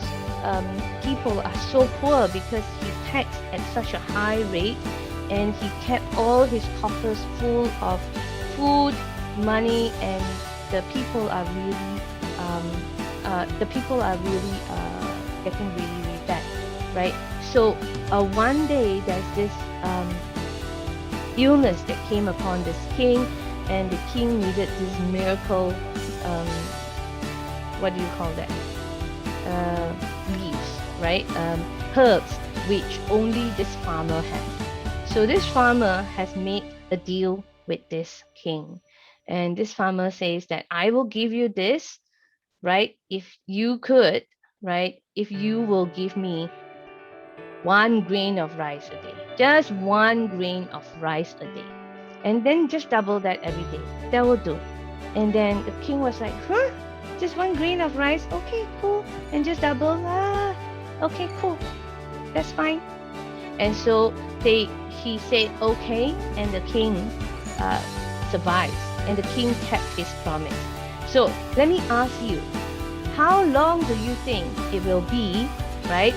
people are so poor because he taxed at such a high rate, and he kept all his coffers full of food, money, and the people are really getting really, really bad, right? So one day there's this illness that came upon this king, and the king needed this miracle, what do you call that? Leaves, right? Herbs, which only this farmer had. So this farmer has made a deal with this king, and this farmer says that I will give you this, right? If you could, right? If you will give me 1 grain of rice a day, just 1 grain of rice a day, and then just double that every day, that will do. And then the king was like, huh? Just 1 grain of rice? Okay, cool. And just double? Okay, cool. That's fine. And so he said okay, and the king survives, and the king kept his promise. So let me ask you, how long do you think it will be, right?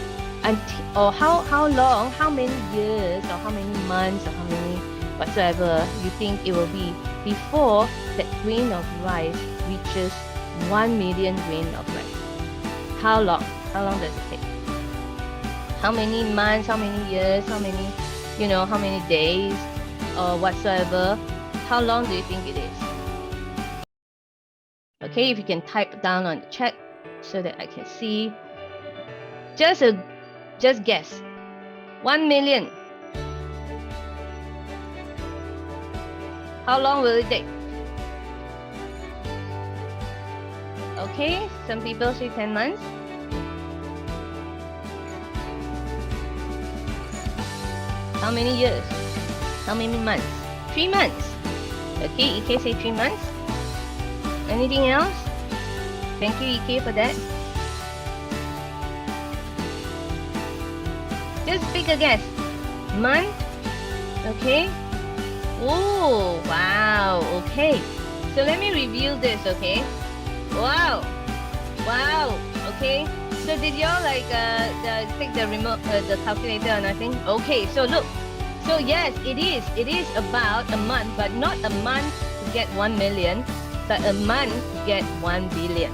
Or how long, how many years, or how many months, or how many whatsoever you think it will be before that grain of rice reaches 1 million grain of rice? How long? How long does it take? How many months, how many years, how many, you know, how many days or whatsoever? How long do you think it is? Okay, if you can type down on the chat so that I can see. Just guess. 1 million. How long will it take? Okay, some people say 10 months. How many years? How many months? 3 months. Okay, EK say 3 months. Anything else? Thank you, EK, for that. Just pick a guess. Month. Okay. Oh, wow. Okay. So let me review this, okay? Wow. Wow. Okay. So did y'all like take the remote, the calculator or nothing? Okay. So look. So yes, it is. It is about a month, but not a month to get 1 million, but a month to get 1 billion.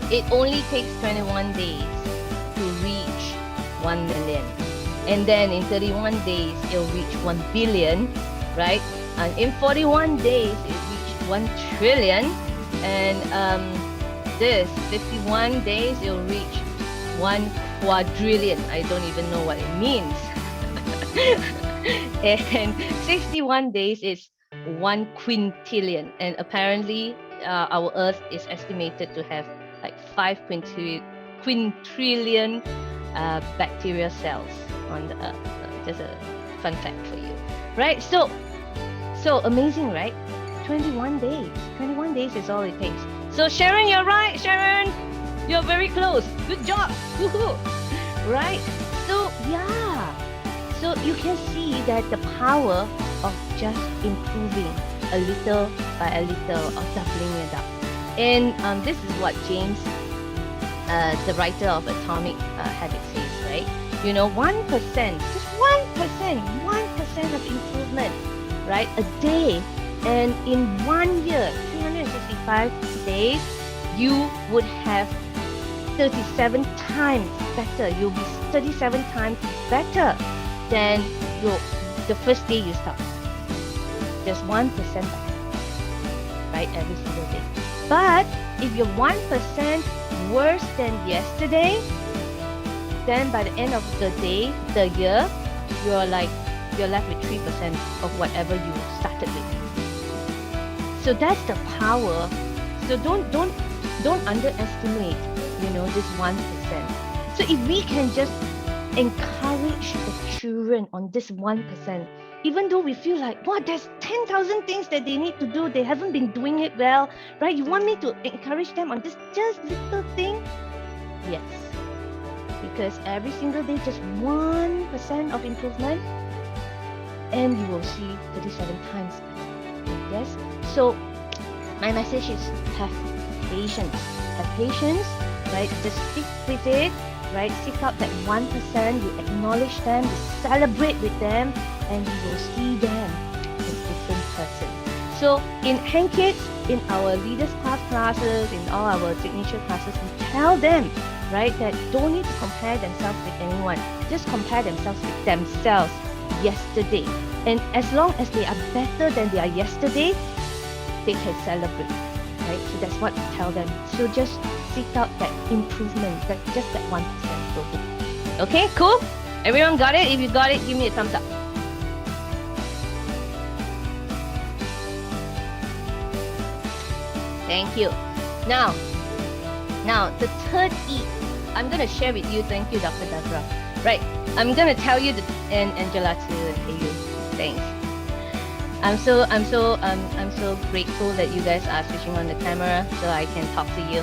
It only takes 21 days to reach 1 million. And then in 31 days, it'll reach 1 billion, right? And in 41 days, it reached 1 trillion. And this 51 days, it'll reach 1 quadrillion. I don't even know what it means. And 61 days is 1 quintillion. And apparently, our Earth is estimated to have like 5 quintillion bacteria cells on the Earth. Just a fun fact for you, right? So amazing, right? 21 days. 21 days is all it takes. So Sharon, you're right. Sharon, you're very close. Good job. Woohoo! Right? So yeah. So you can see that the power of just improving a little by a little, or doubling it up. And this is what James, the writer of Atomic Habits, says, right? You know, 1%, just 1%, 1% of improvement, right? A day. And in 1 year, 365 days, you would have 37 times better. You'll be 37 times better than the first day you start. Just 1% better, right? Every single day. But if you're 1% worse than yesterday, then by the end of the day, the year, you're left with 3% of whatever you started with. So that's the power. So don't underestimate, you know, this 1%. So if we can just encourage the children on this 1%, even though we feel like, what, there's 10,000 things that they need to do, they haven't been doing it well, right? You want me to encourage them on this just little thing? Yes. Because every single day, just 1% of improvement, and you will see 37 times better. Yes? So my message is have patience. Have patience, right? Just stick with it, right? Seek out that 1%, you acknowledge them, you celebrate with them, and you will see them as a different person. So in HandKids, in our Leaders Class classes, in all our signature classes, we tell them, right, that don't need to compare themselves with anyone. Just compare themselves with themselves yesterday. And as long as they are better than they are yesterday, they can celebrate, right? So that's what we tell them. So just seek out that improvement, that just that 1% will do. Okay, cool? Everyone got it? If you got it, give me a thumbs up. Thank you. Now, the third E, I'm going to share with you. Thank you, Dr. Deborah. Right, I'm going to tell you, and Angela too, and Pei Yu. Thanks. I'm so grateful that you guys are switching on the camera so I can talk to you.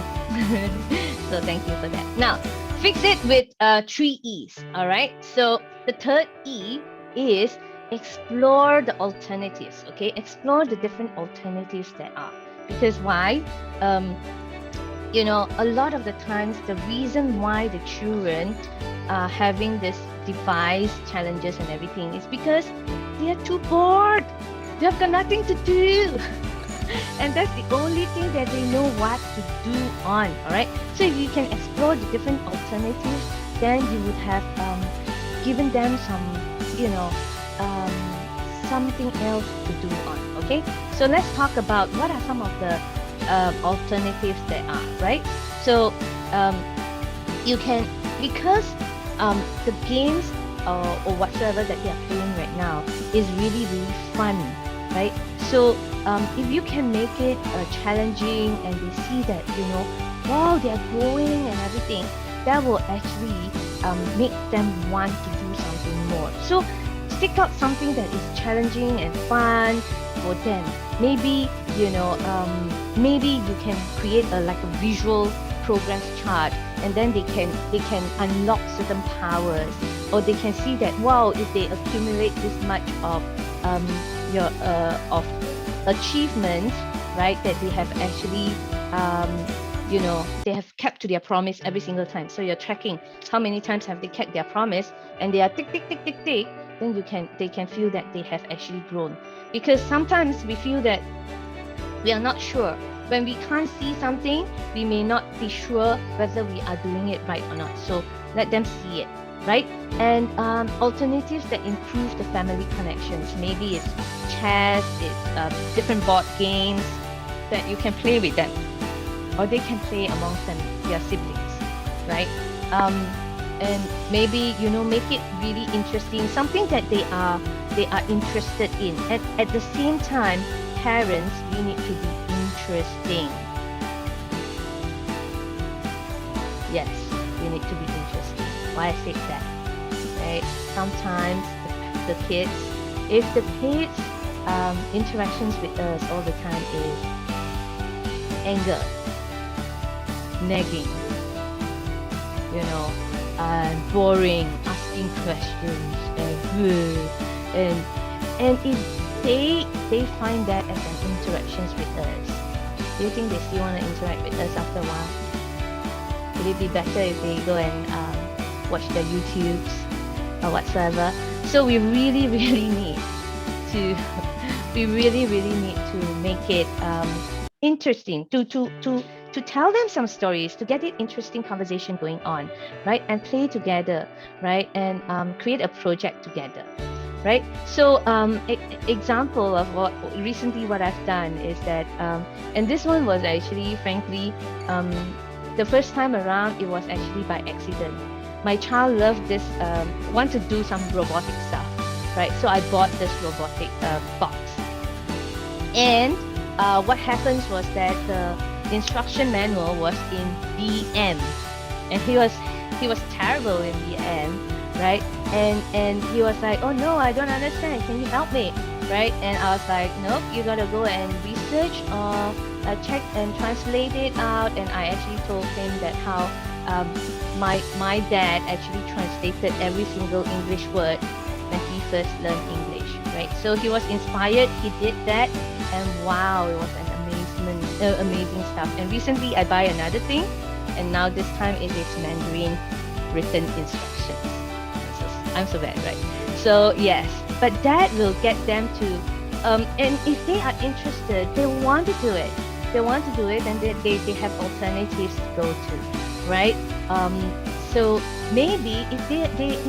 So thank you for that. Now, fix it with 3 E's. All right. So the third E is explore the alternatives. Okay, explore the different alternatives there are. Because why? You know, a lot of the times the reason why the children are having this device challenges and everything is because they are too bored. They've got nothing to do. And that's the only thing that they know what to do on. All right. So if you can explore the different alternatives, then you would have given them some, you know, something else to do on. Okay. So let's talk about what are some of the alternatives there are, right? So you can, because the games or whatsoever that they are playing right now is really, really fun, right? So if you can make it challenging and they see that, you know, wow, they are growing and everything, that will actually make them want to do something more. So stick out something that is challenging and fun for them. Maybe, you know, maybe you can create like a visual progress chart, and then they can unlock certain powers, or they can see that, wow, if they accumulate this much of of achievements, right, that they have actually they have kept to their promise every single time. So you're tracking how many times have they kept their promise, and they are tick tick tick tick tick, then they can feel that they have actually grown. Because sometimes we feel that we are not sure. When we can't see something, we may not be sure whether we are doing it right or not. So let them see it, right? And alternatives that improve the family connections. Maybe it's chess, it's different board games that you can play with them, or they can play amongst them, their siblings, right? And maybe make it really interesting, something that they are interested in. At the same time, parents, we need to be interesting. Yes, we need to be interesting. Why I said that, right? Sometimes the kids, if the kids interactions with us all the time is anger, nagging, boring, asking questions, and if they find that as an interactions with us, do you think they still want to interact with us after a while? Would it be better if they go and watch their YouTubes or whatsoever? So we really need to make it interesting, to tell them some stories, to get an interesting conversation going on, right? And play together, right? And create a project together, right? So example of what I've done is that, and this one was actually, frankly, the first time around, it was actually by accident. My child loved this, want to do some robotic stuff, right? So I bought this robotic box. And what happens was that the instruction manual was in BM, and he was terrible in BM, right? And he was like, oh no, I don't understand, can you help me, right? And I was like, nope, you gotta go and research or check and translate it out. And I actually told him that how my dad actually translated every single English word when he first learned English, right? So he was inspired, he did that, and wow, it was an amazing stuff. And recently I buy another thing, and now this time it is Mandarin written instructions. I'm so bad, right? So yes, but that will get them to and if they are interested, they want to do it, and they have alternatives to go to, right? So maybe if they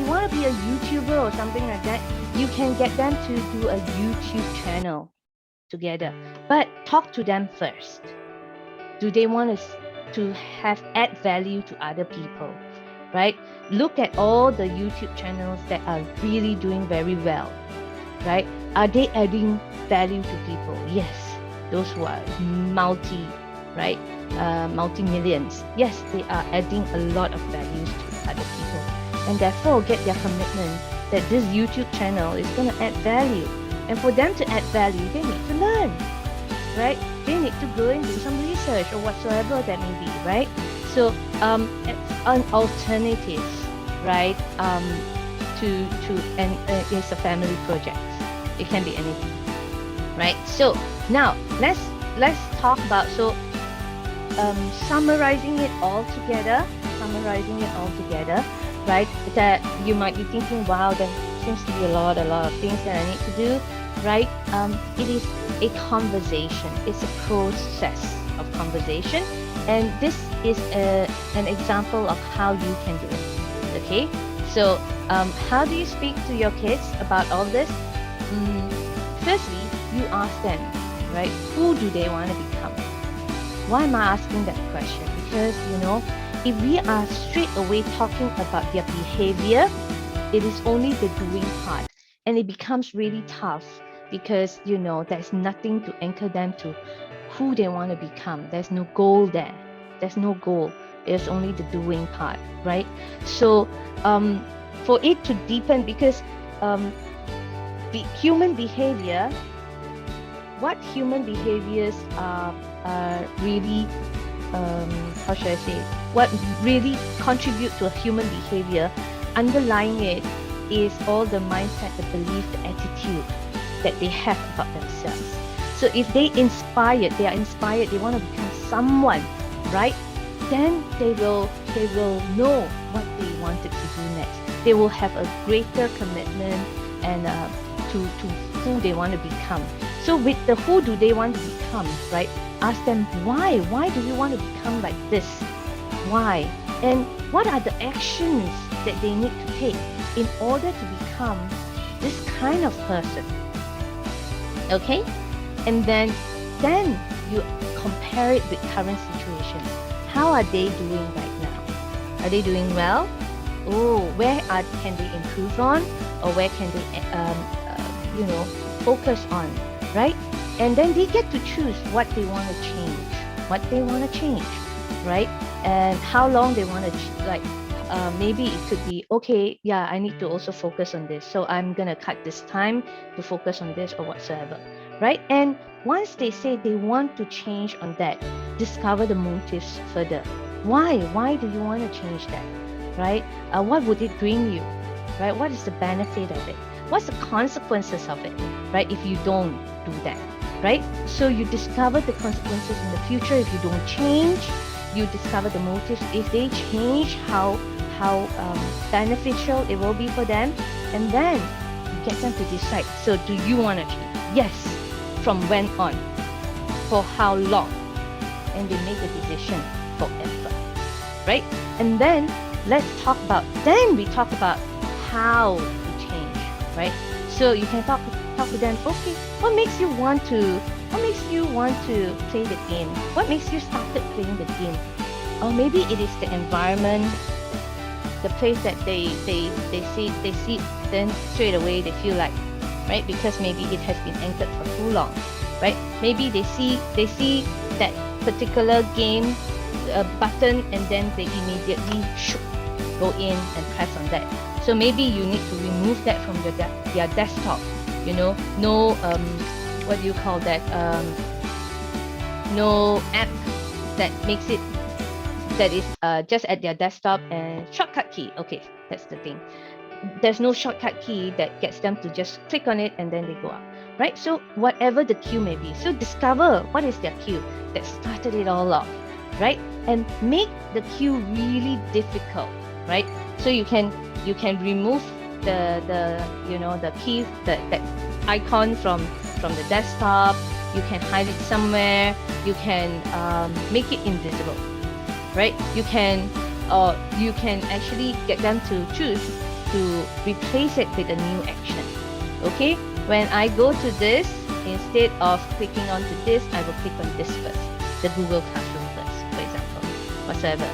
want to be a YouTuber or something like that, you can get them to do a YouTube channel together, but talk to them first. Do they want to add value to other people, right? Look at all the YouTube channels that are really doing very well, right? Are they adding value to people? Yes, those who are multi-millions. Yes, they are adding a lot of values to other people, and therefore get their commitment that this YouTube channel is going to add value. And for them to add value, they need to learn, right? They need to go and do some research or whatsoever that may be, right? So on alternatives, right? It's a family project. It can be anything, right? So now let's talk about summarizing it all together, right? That you might be thinking, wow, there seems to be a lot of things that I need to do, right? It is a conversation. It's a process of conversation, and this is an example of how you can do it. Okay, so how do you speak to your kids about all this? Firstly, you ask them, right? Who do they want to become? Why am I asking that question? Because if we are straight away talking about their behavior, it is only the doing part, and it becomes really tough because there's nothing to anchor them to who they want to become. There's no goal there. There's no goal. It's only the doing part, right? So for it to deepen, because the human behavior, what human behaviors are really how should I say it? What really contribute to a human behavior, underlying it is all the mindset, the belief, the attitude that they have about themselves. So if they are inspired, they want to become someone, right? Then they will know what they wanted to do next. They will have a greater commitment and to who they want to become. So with the who do they want to become, right? Ask them why. Why do you want to become like this? Why? And what are the actions that they need to take in order to become this kind of person? Okay? And then you compare it with current situations. How are they doing right now? Are they doing well? Oh, where can they improve on, or where can they focus on, right? And then they get to choose what they want to change, right? And how long they want to maybe it could be, okay, yeah, I need to also focus on this, so I'm gonna cut this time to focus on this or whatsoever, right? And once they say they want to change on that, discover the motives further. Why do you want to change that, right? What would it bring you, right? What is the benefit of it? What's the consequences of it, right? If you don't do that, right? So you discover the consequences in the future if you don't change. You discover the motives. If they change, how beneficial it will be for them, and then you get them to decide. So do you want to change? Yes. From when on? For how long? And they make a decision forever, right? And then we talk about how to change, right? So you can talk to them. Okay, what makes you want to play the game? What makes you started playing the game? Or maybe it is the environment, the place that they see, then straight away they feel like, right? Because maybe it has been anchored for too long, right? Maybe they see that particular game button, and then they immediately go in and press on that. So maybe you need to remove that from their desktop. No what do you call that? No app that makes it, that is just at their desktop, and shortcut key. Okay, that's the thing. There's no shortcut key that gets them to just click on it and then they go up, right? So whatever the cue may be, so discover what is their cue that started it all off, right? And make the cue really difficult, right? So you can remove the key, that icon from the desktop. You can hide it somewhere. You can make it invisible, right? You can actually get them to choose to replace it with a new action. Okay, when I go to this, instead of clicking onto this, I will click on this first, the Google Classroom first, for example, whatsoever,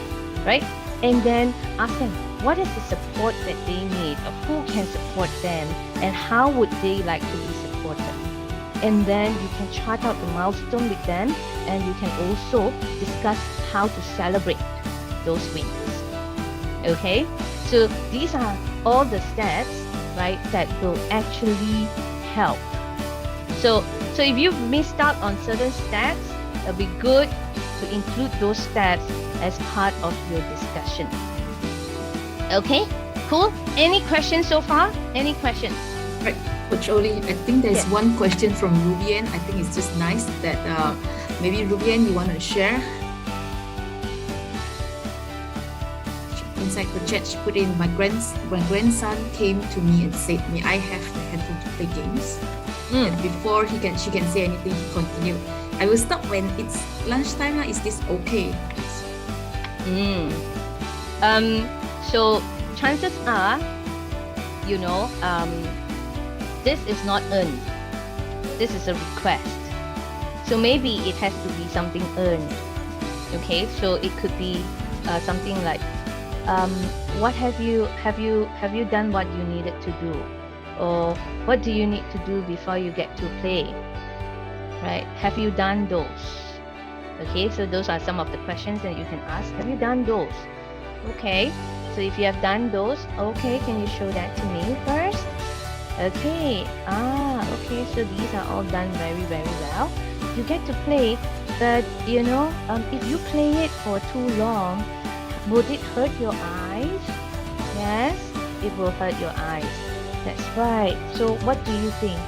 right? And then ask them, what is the support that they need, or who can support them, and how would they like to be supported? And then you can chart out the milestone with them, and you can also discuss how to celebrate those wins. Okay, so these are all the steps, right, that will actually help. So if you've missed out on certain steps, it'll be good to include those steps as part of your discussion. Okay, cool. Any questions so far? Any questions? Right, Coach Oli, I think there's Yes. one question from Rubian. I think it's just nice that maybe Rubian, you want to share? Inside the chat, she put in, my grandson came to me and said, may I have the handphone to play games? And before she can say anything, he continued, I will stop when it's lunchtime. Is this okay? So chances are, this is not earned. This is a request. So maybe it has to be something earned. Okay, so it could be something like, what have you done what you needed to do, or what do you need to do before you get to play, right? Have you done those? Okay, so those are some of the questions that you can ask. Have you done those? Okay, so if you have done those, okay, can you show that to me first? Okay, okay, so these are all done very, very well. you get to play, but you know, if you play it for too long, would it hurt your eyes? Yes, it will hurt your eyes. That's right. So what do you think?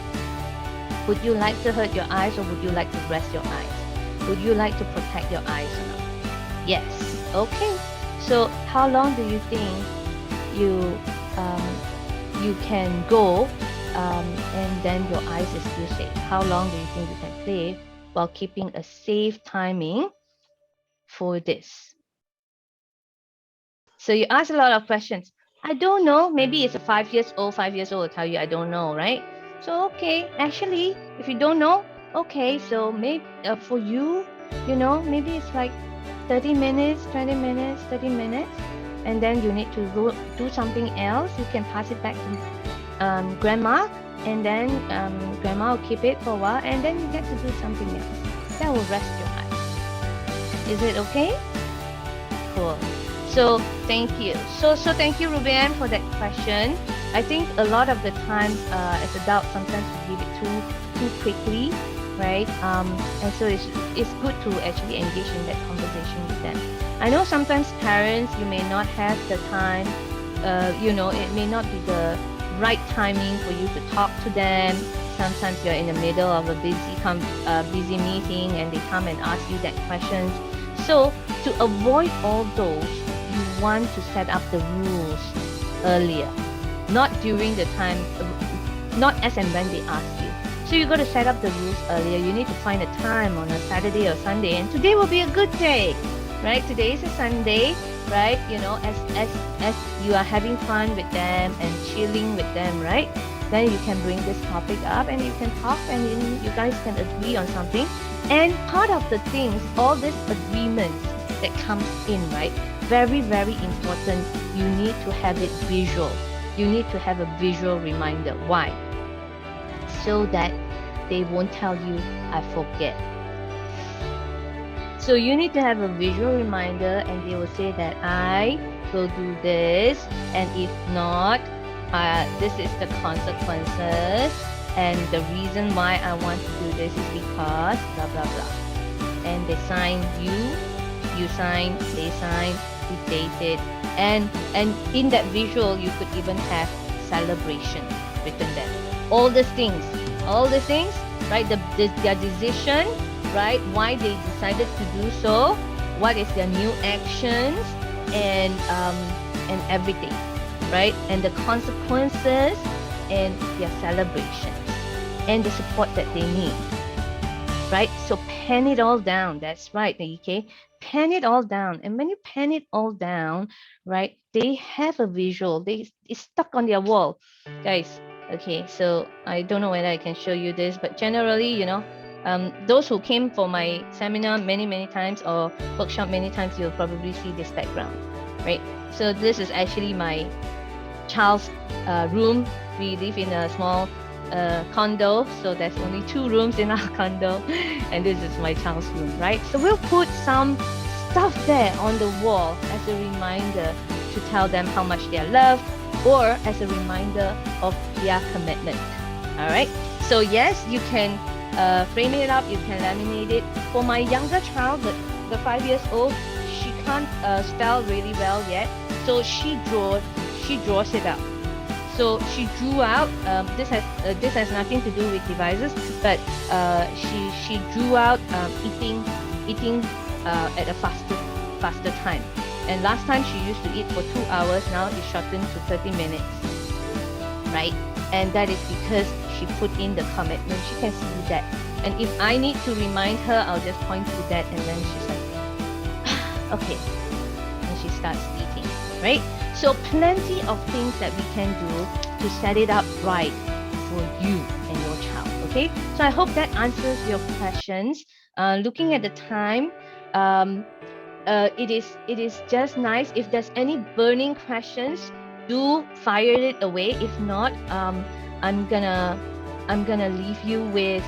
Would you like to hurt your eyes, or would you like to rest your eyes? Would you like to protect your eyes or not? Yes. Okay. So how long do you think you can go and then your eyes is still safe? How long do you think you can play while keeping a safe timing for this? So you ask a lot of questions. I don't know. Maybe it's a 5 years old will tell you I don't know, right? So okay, actually, if you don't know, okay, so maybe for you, you know, maybe it's like 30 minutes, 20 minutes, 30 minutes, and then you need to do something else. You can pass it back to grandma, and then grandma will keep it for a while, and then you get to do something else. That will rest your eyes. Is it okay? Cool. So thank you. So thank you, Ruben, for that question. I think a lot of the times as adults, sometimes we give it too quickly, right? And so it's good to actually engage in that conversation with them. I know sometimes parents, you may not have the time, you know, it may not be the right timing for you to talk to them. Sometimes you're in the middle of a busy meeting and they come and ask you that questions. So to avoid all those, you want to set up the rules earlier, not during the time, not as and when they ask you. So you got to set up the rules earlier. You need to find a time on a Saturday or Sunday, and today will be a good day, right? Today is a Sunday, right? You know, as you are having fun with them and chilling with them, right? Then you can bring this topic up and you can talk, and you guys can agree on something. And part of the things, all these agreements that comes in, right? Very, very important. You need to have it visual. You need to have a visual reminder. Why? So that they won't tell you, I forget. So you need to have a visual reminder, and they will say that I will do this, and if not, this is the consequences, and the reason why I want to do this is because blah blah blah. And they sign, you sign, they sign, we dated, and in that visual you could even have celebration written there. All these things, right? Their decision, right? Why they decided to do so, what is their new actions, and everything, right? And the consequences and their celebrations and the support that they need, right? So pen it all down. That's right, okay? Pen it all down. And when you pen it all down, right, they have a visual. It's stuck on their wall, guys. Okay, so I don't know whether I can show you this, but generally, you know, those who came for my seminar many times or workshop many times, you'll probably see this background, right? So this is actually my child's room. We live in a small condo, so there's only 2 rooms in our condo, and this is my child's room, right? So we'll put some stuff there on the wall as a reminder to tell them how much they are loved, or as a reminder of their commitment. All right, so yes, you can frame it up, you can laminate it. For my younger child, the 5 years old, she can't spell really well yet, so she draws it up. So she drew out, this has nothing to do with devices, but she drew out eating at a faster time. And last time she used to eat for 2 hours, now it's shortened to 30 minutes, right? And that is because she put in the commitment. She can see that. And if I need to remind her, I'll just point to that, and then she's like, okay. And she starts eating, right? So plenty of things that we can do to set it up right for you and your child, okay? So I hope that answers your questions. Looking at the time, it is just nice. If there's any burning questions, do fire it away. If not, I'm gonna leave you with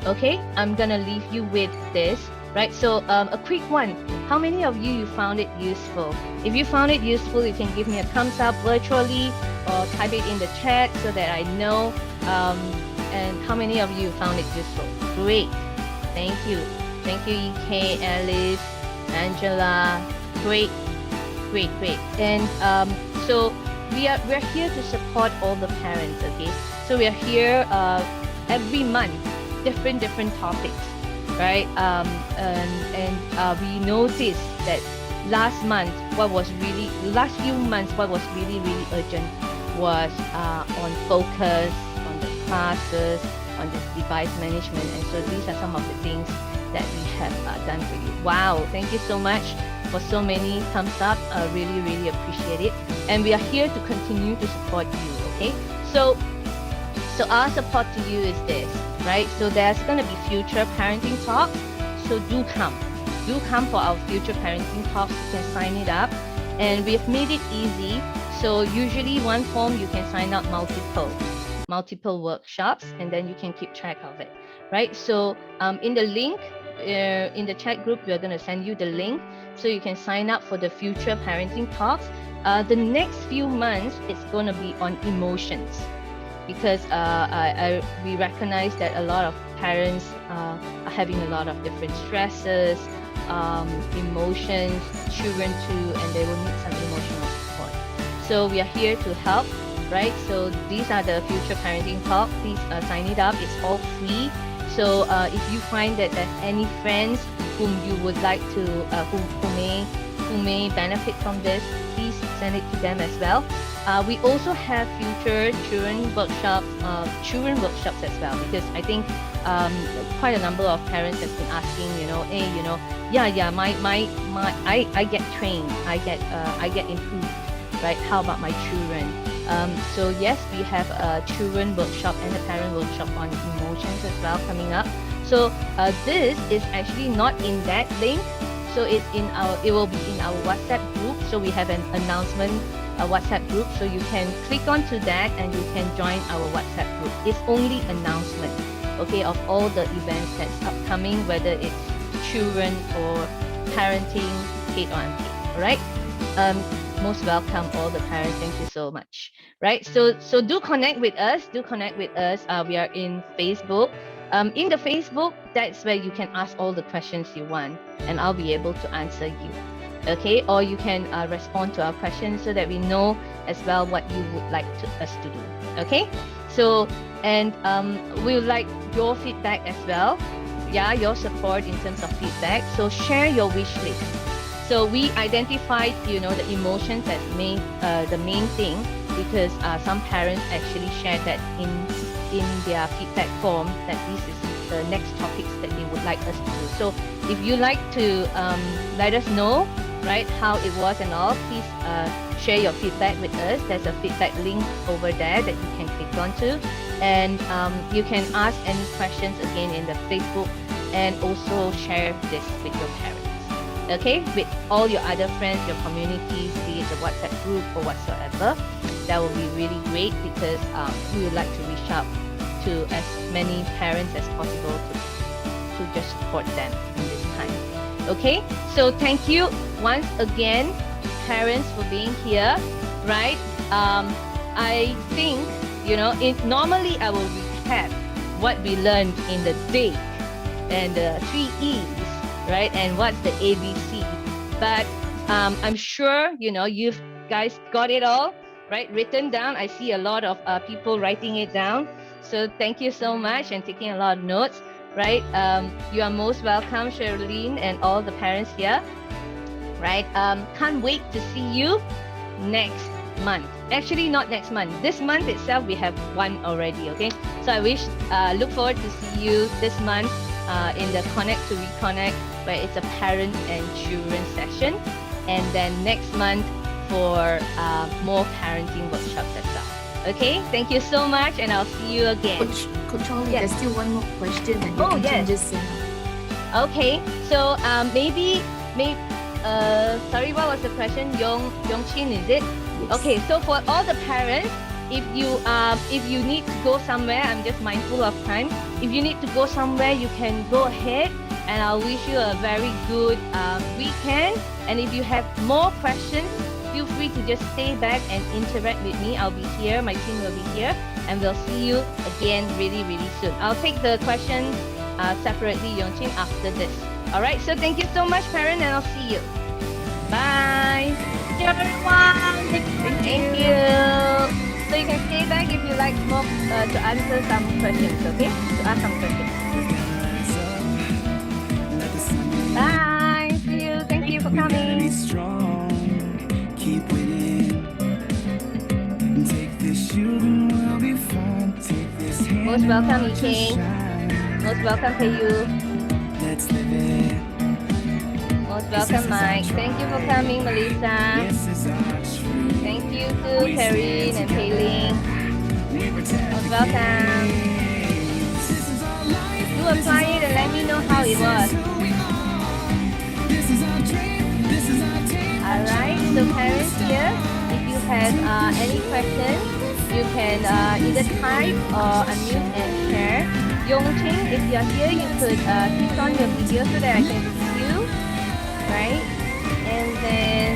okay, I'm gonna leave you with this, right? So a quick one. How many of you found it useful? If you found it useful, you can give me a thumbs up virtually or type it in the chat so that I know. And how many of you found it useful? Great. Thank you. Thank you, EK, Alice, Angela. Great. And so we're here to support all the parents, okay? So we are here every month, different topics, right? And we noticed that last few months, what was really urgent was on focus, on the classes, on the device management. And so these are some of the things that we have done for you. Wow, thank you so much for so many thumbs up. Really appreciate it. And we are here to continue to support you, okay? So our support to you is this, right? So there's going to be future parenting talks. So do come for our future parenting talks. You can sign it up, and we've made it easy. So usually one form you can sign up multiple workshops, and then you can keep track of it, right? So in the link in the chat group, we're going to send you the link so you can sign up for the future parenting talks. The next few months it's going to be on emotions, because we recognize that a lot of parents are having a lot of different stresses, emotions, children too, and they will need some emotional support. So we are here to help, right? So these are the future parenting talk. Please sign it up. It's all free. So if you find that there's any friends whom you would like to, who may benefit from this, please send it to them as well. We also have future children workshops as well, because I think quite a number of parents have been asking, I get trained, I get improved, right? How about my children? So yes, we have a children workshop and a parent workshop on emotions as well coming up. So this is actually not in that link. So it will be in our WhatsApp group. So we have an announcement WhatsApp group. So you can click onto that and you can join our WhatsApp group. It's only announcement, okay, of all the events that's upcoming, whether it's children or parenting, paid or unpaid. All right. Most welcome all the parents. Thank you so much. Right. So do connect with us. We are in Facebook. In the Facebook, that's where you can ask all the questions you want, and I'll be able to answer you. Okay. Or you can respond to our questions so that we know as well what you would like us to do. Okay. So and we would like your feedback as well. Yeah, your support in terms of feedback. So share your wish list. So we identified, the emotions as the main thing, because some parents actually shared that in their feedback form that this is the next topics that they would like us to do. So if you like to let us know, right, how it was and all, please share your feedback with us. There's a feedback link over there that you can click onto, and you can ask any questions again in the Facebook, and also share this with your parents. Okay, with all your other friends, your communities, be it the WhatsApp group or whatsoever. That will be really great, because we would like to reach out to as many parents as possible to just support them in this time. Okay, so thank you once again, parents, for being here. Right? I think normally I will recap what we learned in the DATE and the 3 E's. Right, and what's the ABC? But I'm sure you guys got it all right written down. I see a lot of people writing it down. So thank you so much, and taking a lot of notes. Right, you are most welcome, Sherilyn, and all the parents here. Right, can't wait to see you next month. Actually, not next month. This month itself, we have one already. Okay, so I look forward to see you this month in the Connect to Reconnect, where it's a parent and children session, and then next month for more parenting workshops as well. Okay, thank you so much, and I'll see you again. Coach Charlie, Yes. there's still one more question that you can just send out. Okay, so sorry, what was the question? Yongqin, is it? Yes. Okay, so for all the parents, if you need to go somewhere, I'm just mindful of time. If you need to go somewhere, you can go ahead, and I'll wish you a very good weekend. And if you have more questions, feel free to just stay back and interact with me. I'll be here, my team will be here, and we'll see you again really, really soon. I'll take the questions separately, Yongqing, after this. All right. So thank you so much, parent, and I'll see you. Bye. See you, everyone. Thank you. So you can stay back if you like more to answer some questions. Okay. To ask some questions. Bye. See you. Thank you for coming. Strong, keep winning. Take this shield and we'll be fine. Take this hand. Most welcome, and watch us Ike. shine. Most welcome, Peiyu. Let's live it. Most welcome, Mike. Thank you for coming, Melissa. This is our truth. Thank you to Perrine and Pei-Ling. We protect Most the welcome. kids. This is our life. Do apply it and let me know how it was. Who we are. This is our dream. This is our team. Alright, so parents here, if you have any questions, you can either type or unmute and share. Yongqing, if you're here, you could switch on your video so that I can see you, right? And then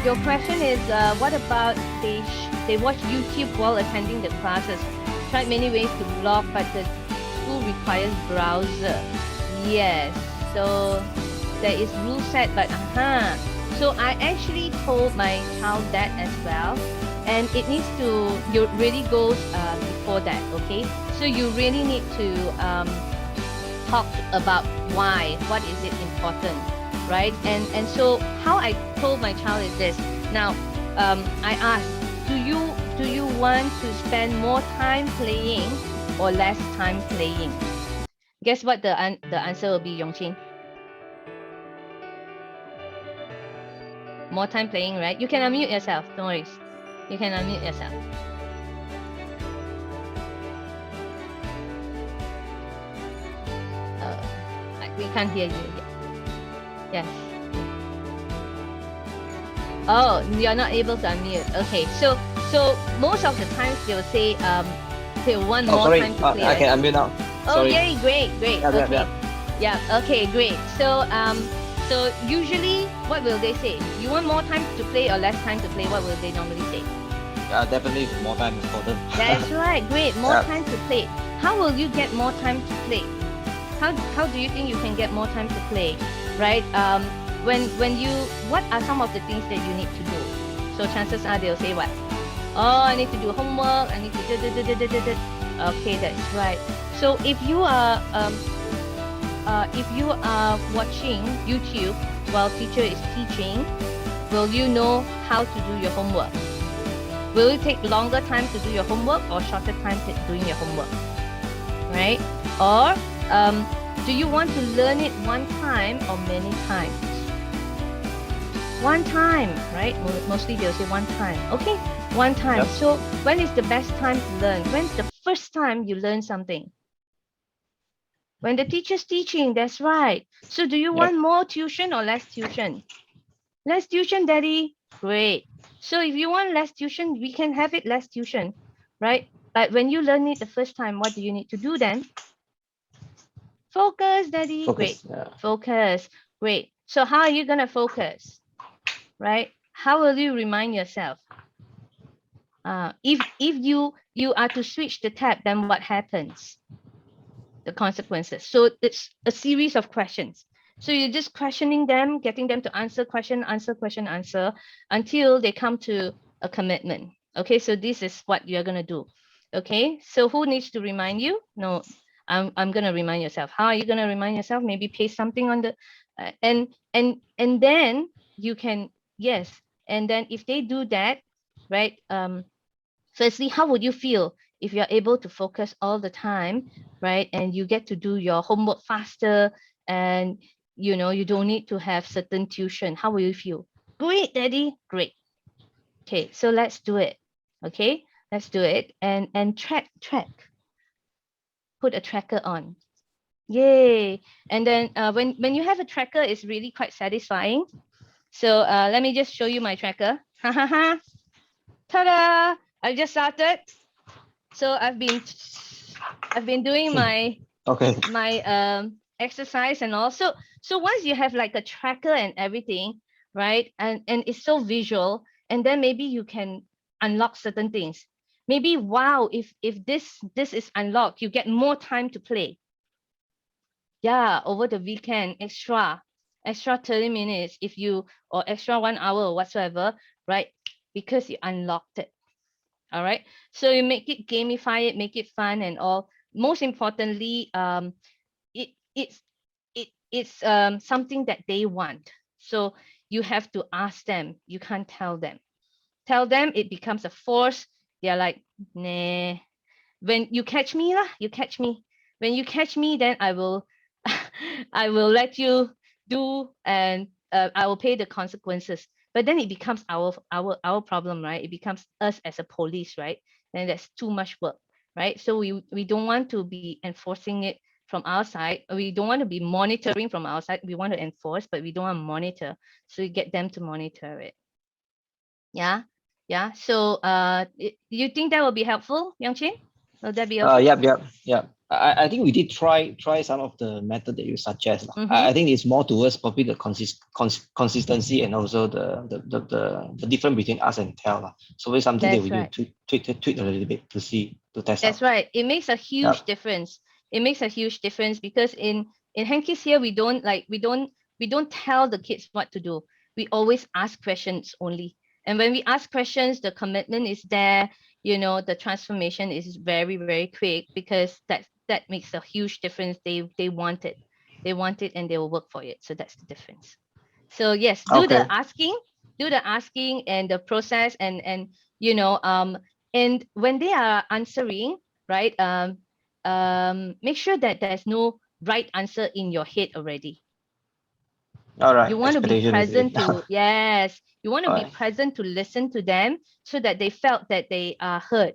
your question is, what about they watch YouTube while attending the classes? Tried many ways to block, but the school requires browser. Yes, so there is rule set, but so I actually told my child that as well, and it needs to really goes before that. Okay, so you really need to talk about why, what is it important, right? And so how I told my child is this. Now I asked, do you want to spend more time playing or less time playing? Guess what the answer will be, Yongqing? More time playing, right? You can unmute yourself, don't worry. You can unmute yourself. We can't hear you yet. Yes. Oh, you're not able to unmute. Okay, so most of the times they will say they want more sorry. time to play. I can right? unmute now. Oh, Sorry. yay, great. Yeah. Yeah, okay, great. So usually what will they say? You want more time to play or less time to play? What will they normally say? Definitely more time for them. That's right, great. More Yeah. time to play. How will you get more time to play? How do you think you can get more time to play? Right? When you, what are some of the things that you need to do? So chances are they'll say what? Oh, I need to do homework. I need to Okay, that's right. So if you are watching YouTube while teacher is teaching, will you know how to do your homework? Will it take longer time to do your homework or shorter time to doing your homework? Right? Or do you want to learn it one time or many times? One time, right? Mostly they'll say one time. Okay, one time. Yep. So when is the best time to learn? When's the first time you learn something? When the teacher's teaching, that's right. So do you Yep. want more tuition or less tuition? Less tuition, Daddy. Great. So if you want less tuition, we can have it less tuition, right? But when you learn it the first time, what do you need to do then? Focus, Daddy. Great. Focus. Yeah. Focus. Great. So how are you going to focus? Right? How will you remind yourself? If you are to switch the tab, then what happens? The consequences. So it's a series of questions. So you're just questioning them, getting them to answer question, answer until they come to a commitment. Okay, so this is what you're gonna do. Okay, so who needs to remind you? No, I'm gonna remind yourself. How are you gonna remind yourself? Maybe paste something on the and then you can, yes, and then if they do that, right? Firstly, how would you feel if you're able to focus all the time, right? And you get to do your homework faster, and you know you don't need to have certain tuition. How will you feel? Great, Daddy. Great. Okay, so let's do it. Okay, let's do it. And track. Put a tracker on. Yay. And then when you have a tracker, it's really quite satisfying. So let me just show you my tracker. Ha ha ha. Ta-da! I just started. So I've been doing my Okay. exercise and also. So once you have like a tracker and everything, right? And it's so visual, and then maybe you can unlock certain things. Maybe, wow, if this is unlocked, you get more time to play. Yeah, over the weekend, extra 30 minutes if you, or extra 1 hour or whatsoever, right? Because you unlocked it. All right. So you make it, gamify it, make it fun and all. Most importantly, it's something that they want. So you have to ask them. You can't tell them. Tell them, it becomes a force. They're like, nah. When you catch me lah, you catch me. When you catch me, then I will I will let you do, and I will pay the consequences. But then it becomes our problem, right? It becomes us as a police, right? And that's too much work, right? So we don't want to be enforcing it from our side. We don't want to be monitoring from our side. We want to enforce, but we don't want to monitor. So you get them to monitor it. Yeah. Yeah. So you think that will be helpful, Yang Chin? Will that be okay? Yep. I think we did try some of the method that you suggest. Mhm. I think it's more towards probably the consistency and also the difference between us and tell lah. So it's something that That's we right. need to tweak a little bit to test That's out. right. It makes a huge difference. It makes a huge difference because in Hankies here we don't tell the kids what to do. We always ask questions only. And when we ask questions, the commitment is there. You know, the transformation is very, very quick because that makes a huge difference. They want it. They want it and they will work for it. So that's the difference. So yes, do the asking and the process and you know and when they are answering, right, make sure that there's no right answer in your head already. All right. You want to be Expectation is present it. to, yes, you want to be Alright. present to listen to them so that they felt that they are heard.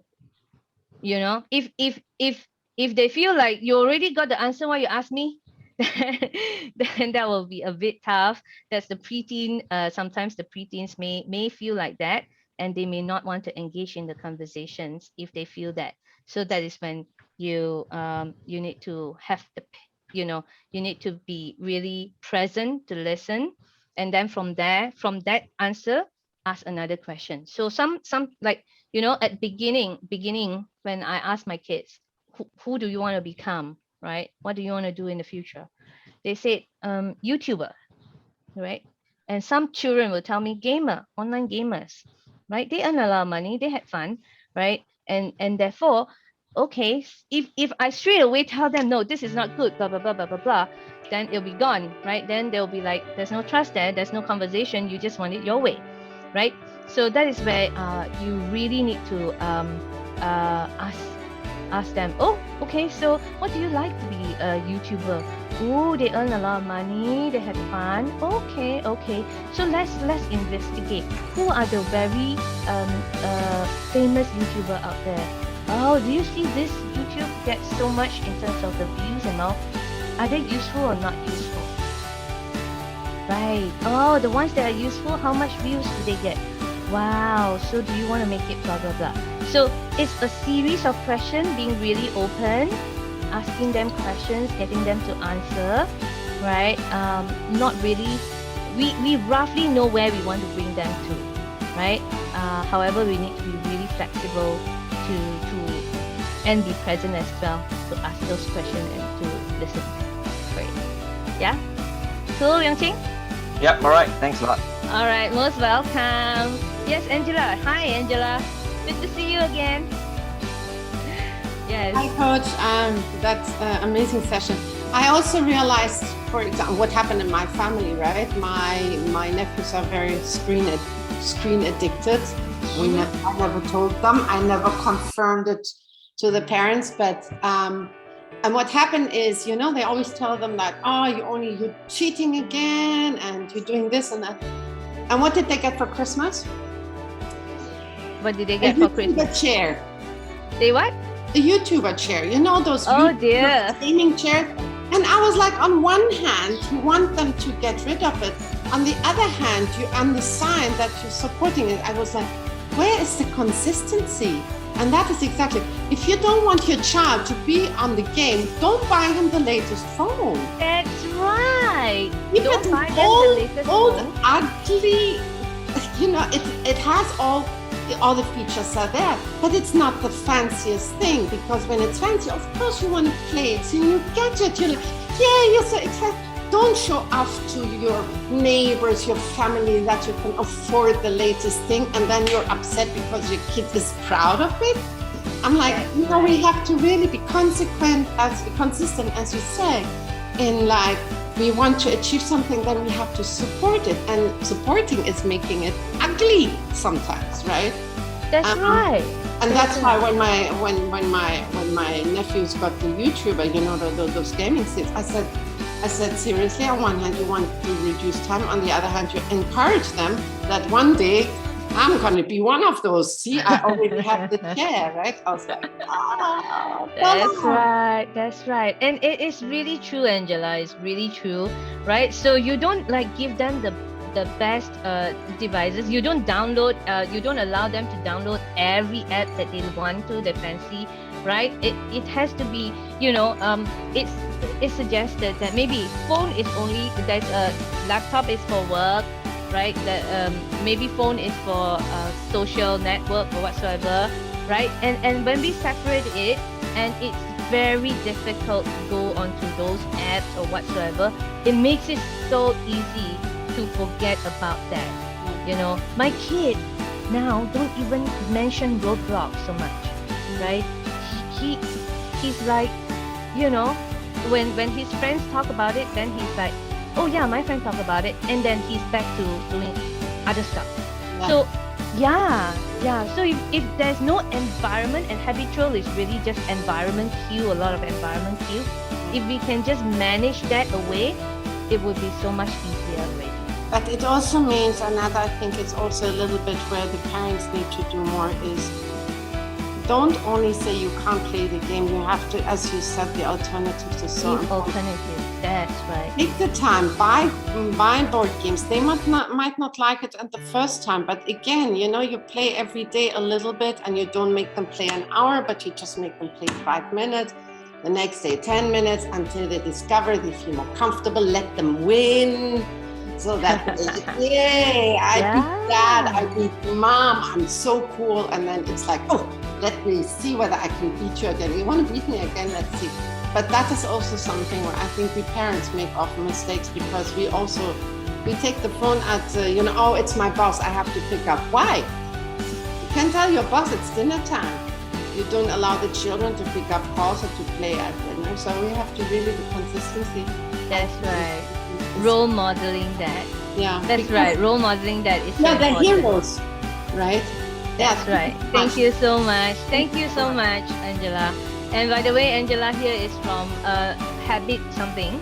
You know, if they feel like you already got the answer why you ask me, then that will be a bit tough. That's the preteen. Sometimes the preteens may feel like that, and they may not want to engage in the conversations if they feel that. So that is when you need to have the, you know, you need to be really present to listen, and then from there, from that answer, ask another question. So some like, you know, at beginning when I ask my kids, who do you want to become, right? What do you want to do in the future? They said YouTuber, right? And some children will tell me gamer, online gamers, right? They earn a lot of money, they had fun, right? And therefore, okay, if I straight away tell them no, this is not good, blah blah blah blah blah blah, then it'll be gone, right? Then they'll be like, there's no trust there, there's no conversation, you just want it your way, right? So that is where you really need to ask them, oh, okay, so what do you like to be a YouTuber? Oh, they earn a lot of money, they have fun. Okay. So let's investigate. Who are the very famous YouTuber out there? Oh, do you see this YouTube gets so much in terms of the views and all? Are they useful or not useful? Right. Oh, the ones that are useful, how much views do they get? Wow. So do you want to make it blah blah blah? So it's a series of questions, being really open, asking them questions, getting them to answer, right? Not really, we roughly know where we want to bring them to, right? However, we need to be really flexible to and be present as well to ask those questions and to listen for it. Yeah? Cool, Yang Ching? Yep. All right. Thanks a lot. All right, most welcome. Yes, Angela. Hi, Angela. Good to see you again. Yes. Hi, Coach. That's an amazing session. I also realized, for example, what happened in my family. Right, my nephews are very screen addicted. I never told them. I never confirmed it to the parents. But and what happened is, you know, they always tell them that, oh, you're cheating again, and you're doing this and that. And what did they get for Christmas? What did they get for Christmas? A chair. They what? The YouTuber chair, you know, those Oh dear. gaming chairs. And I was like, on one hand, you want them to get rid of it. On the other hand, you understand that you're supporting it. I was like, where is the consistency? And that is exactly, if you don't want your child to be on the game, don't buy him the latest phone. That's right. Keep Don't it buy them old, the latest old, phone. ugly, you know, it has all all the features are there, but it's not the fanciest thing, because when it's fancy, of course you want to play it. So you gadget, you're like, yeah, you're so excited. Don't show off to your neighbors, your family, that you can afford the latest thing, and then you're upset because your kid is proud of it. I'm like, we have to really be consistent, as you say, in like, we want to achieve something, then we have to support it, and supporting is making it ugly sometimes, right? That's right. And that's why when my nephews got the YouTuber, you know, those gaming sets, I said, seriously, on one hand, you want to reduce time. On the other hand, you encourage them that one day I'm going to be one of those. See, I already have the chair, right? I was like, That's right. And it is really true, Angela. It's really true, right? So you don't like give them the best devices. You don't download, you don't allow them to download every app that they want to, they fancy, right? It has to be, you know, it's suggested that maybe phone is only, there's a laptop is for work, right? That maybe phone is for social network or whatsoever, right? And when we separate it, and it's very difficult to go onto those apps or whatsoever, it makes it so easy to forget about that. You know, my kid now don't even mention Roblox so much, right? He's like, you know, when his friends talk about it, then he's like, oh yeah, my friend talk about it, and then he's back to doing other stuff. Yeah. So so if there's no environment, and habitual is really just environment cue, a lot of environment cue, if we can just manage that away, it would be so much easier already. But it also means another, I think it's also a little bit where the parents need to do more is, don't only say you can't play the game, you have to, as you said, the alternatives are so important. Alternative, that's right. Take the time, buy board games. They might not like it at the first time, but again, you know, you play every day a little bit, and you don't make them play an hour, but you just make them play 5 minutes, the next day 10 minutes, until they discover they feel more comfortable, let them win. So that, yay, I beat dad, I beat mom, I'm so cool. And then it's like, oh, let me see whether I can beat you again. You want to beat me again? Let's see. But that is also something where I think we parents make often mistakes, because we take the phone at, you know, oh, it's my boss, I have to pick up. Why? You can tell your boss it's dinner time. You don't allow the children to pick up calls or to play at dinner. So we have to really do consistency. That's right. Role modeling that. Yeah. That's right. Role modeling that is so they're important. Heroes, right? That's right. Thank you so much. Thank you so much, Angela. And by the way, Angela here is from Habit something.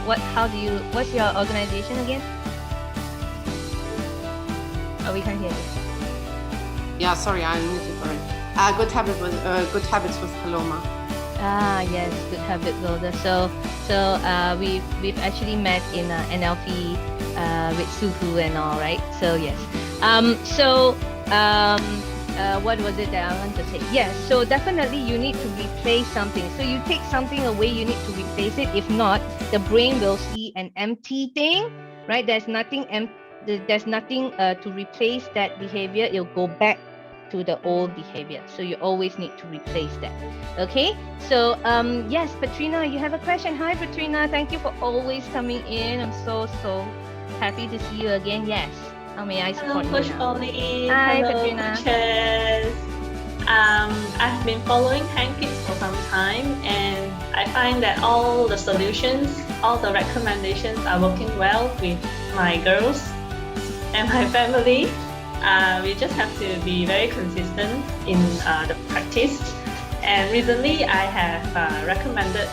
What's your organization again? Oh, we can't hear you. Yeah, sorry, I muted for it. Good Habits with Paloma. Ah, yes, Good Habit Builder. So we've actually met in NLP with Suhu and all, right? So yes. What was it that I want to say? Yes, so definitely you need to replace something. So you take something away, you need to replace it. If not, the brain will see an empty thing, right? There's nothing to replace that behavior. It'll go back to the old behavior. So you always need to replace that. Okay, so yes, Patrina, you have a question. Hi, Patrina. Thank you for always coming in. I'm so happy to see you again. Yes. How may I support Hello, Coach you? Pauline. Hi, Hello, Katrina. coaches. I've been following Handkids for some time, and I find that all the solutions, all the recommendations are working well with my girls and my family. We just have to be very consistent in the practice. And recently, I have recommended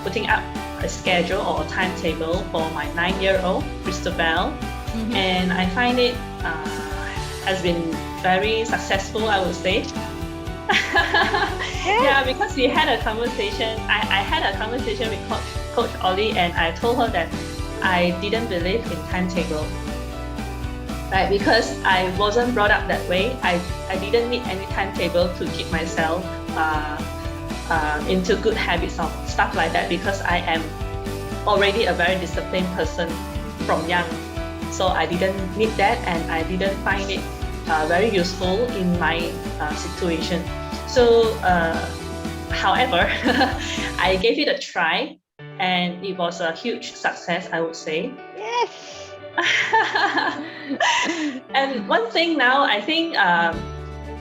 putting up a schedule or a timetable for my 9-year-old, Christabel. Mhm. And I find it has been very successful, I would say. Yeah, because we had a conversation. I had a conversation with Coach Ollie, and I told her that I didn't believe in timetable, right? Because I wasn't brought up that way. I didn't need any timetable to keep myself into good habits or stuff like that, because I am already a very disciplined person from young. So I didn't need that, and I didn't find it very useful in my situation. So, however, I gave it a try, and it was a huge success, I would say. Yes. And one thing now, I think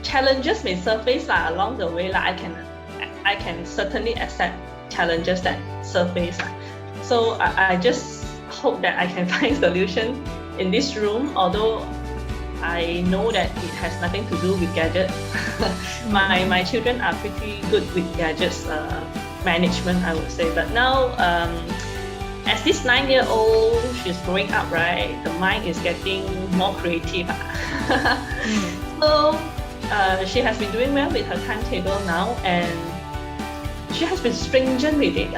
challenges may surface along the way. I can certainly accept challenges that surface. So I just hope that I can find solution in this room, although I know that it has nothing to do with gadgets. My children are pretty good with gadgets management, I would say. But now, as this 9-year-old, she's growing up, right? The mind is getting more creative. So she has been doing well with her timetable now, and she has been stringent with it.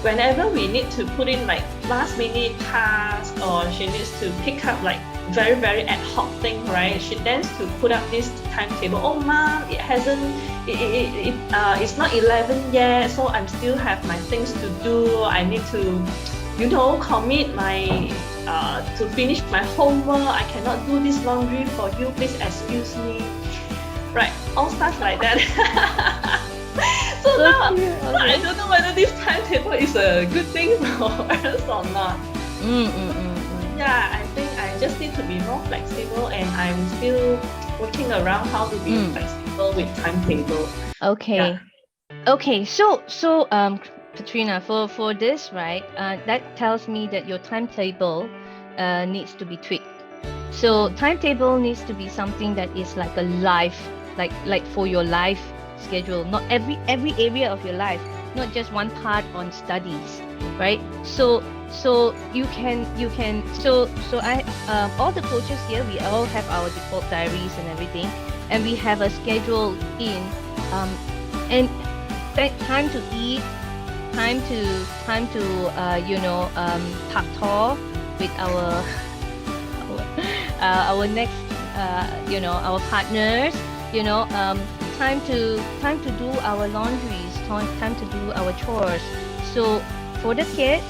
Whenever we need to put in like last minute tasks, or she needs to pick up like very, very ad hoc thing, right? She tends to put up this timetable. Oh, mom, it's not 11 yet, so I still have my things to do. I need to, commit my to finish my homework. I cannot do this laundry for you. Please excuse me. Right, all stuff like that. So now I don't know whether this timetable is a good thing for us or not. Yeah, I think I just need to be more flexible, and I'm still working around how to be flexible with timetable. Okay. Yeah. Okay. So Katrina, for this, right? That tells me that your timetable needs to be tweaked. So timetable needs to be something that is like a life, like for your life schedule, not every area of your life, not just one part on studies, right? So you can I all the coaches here, we all have our default diaries and everything, and we have a schedule in and time to eat, time to pak tor with our next our partners, time to do our laundries, time to do our chores. So for the kids,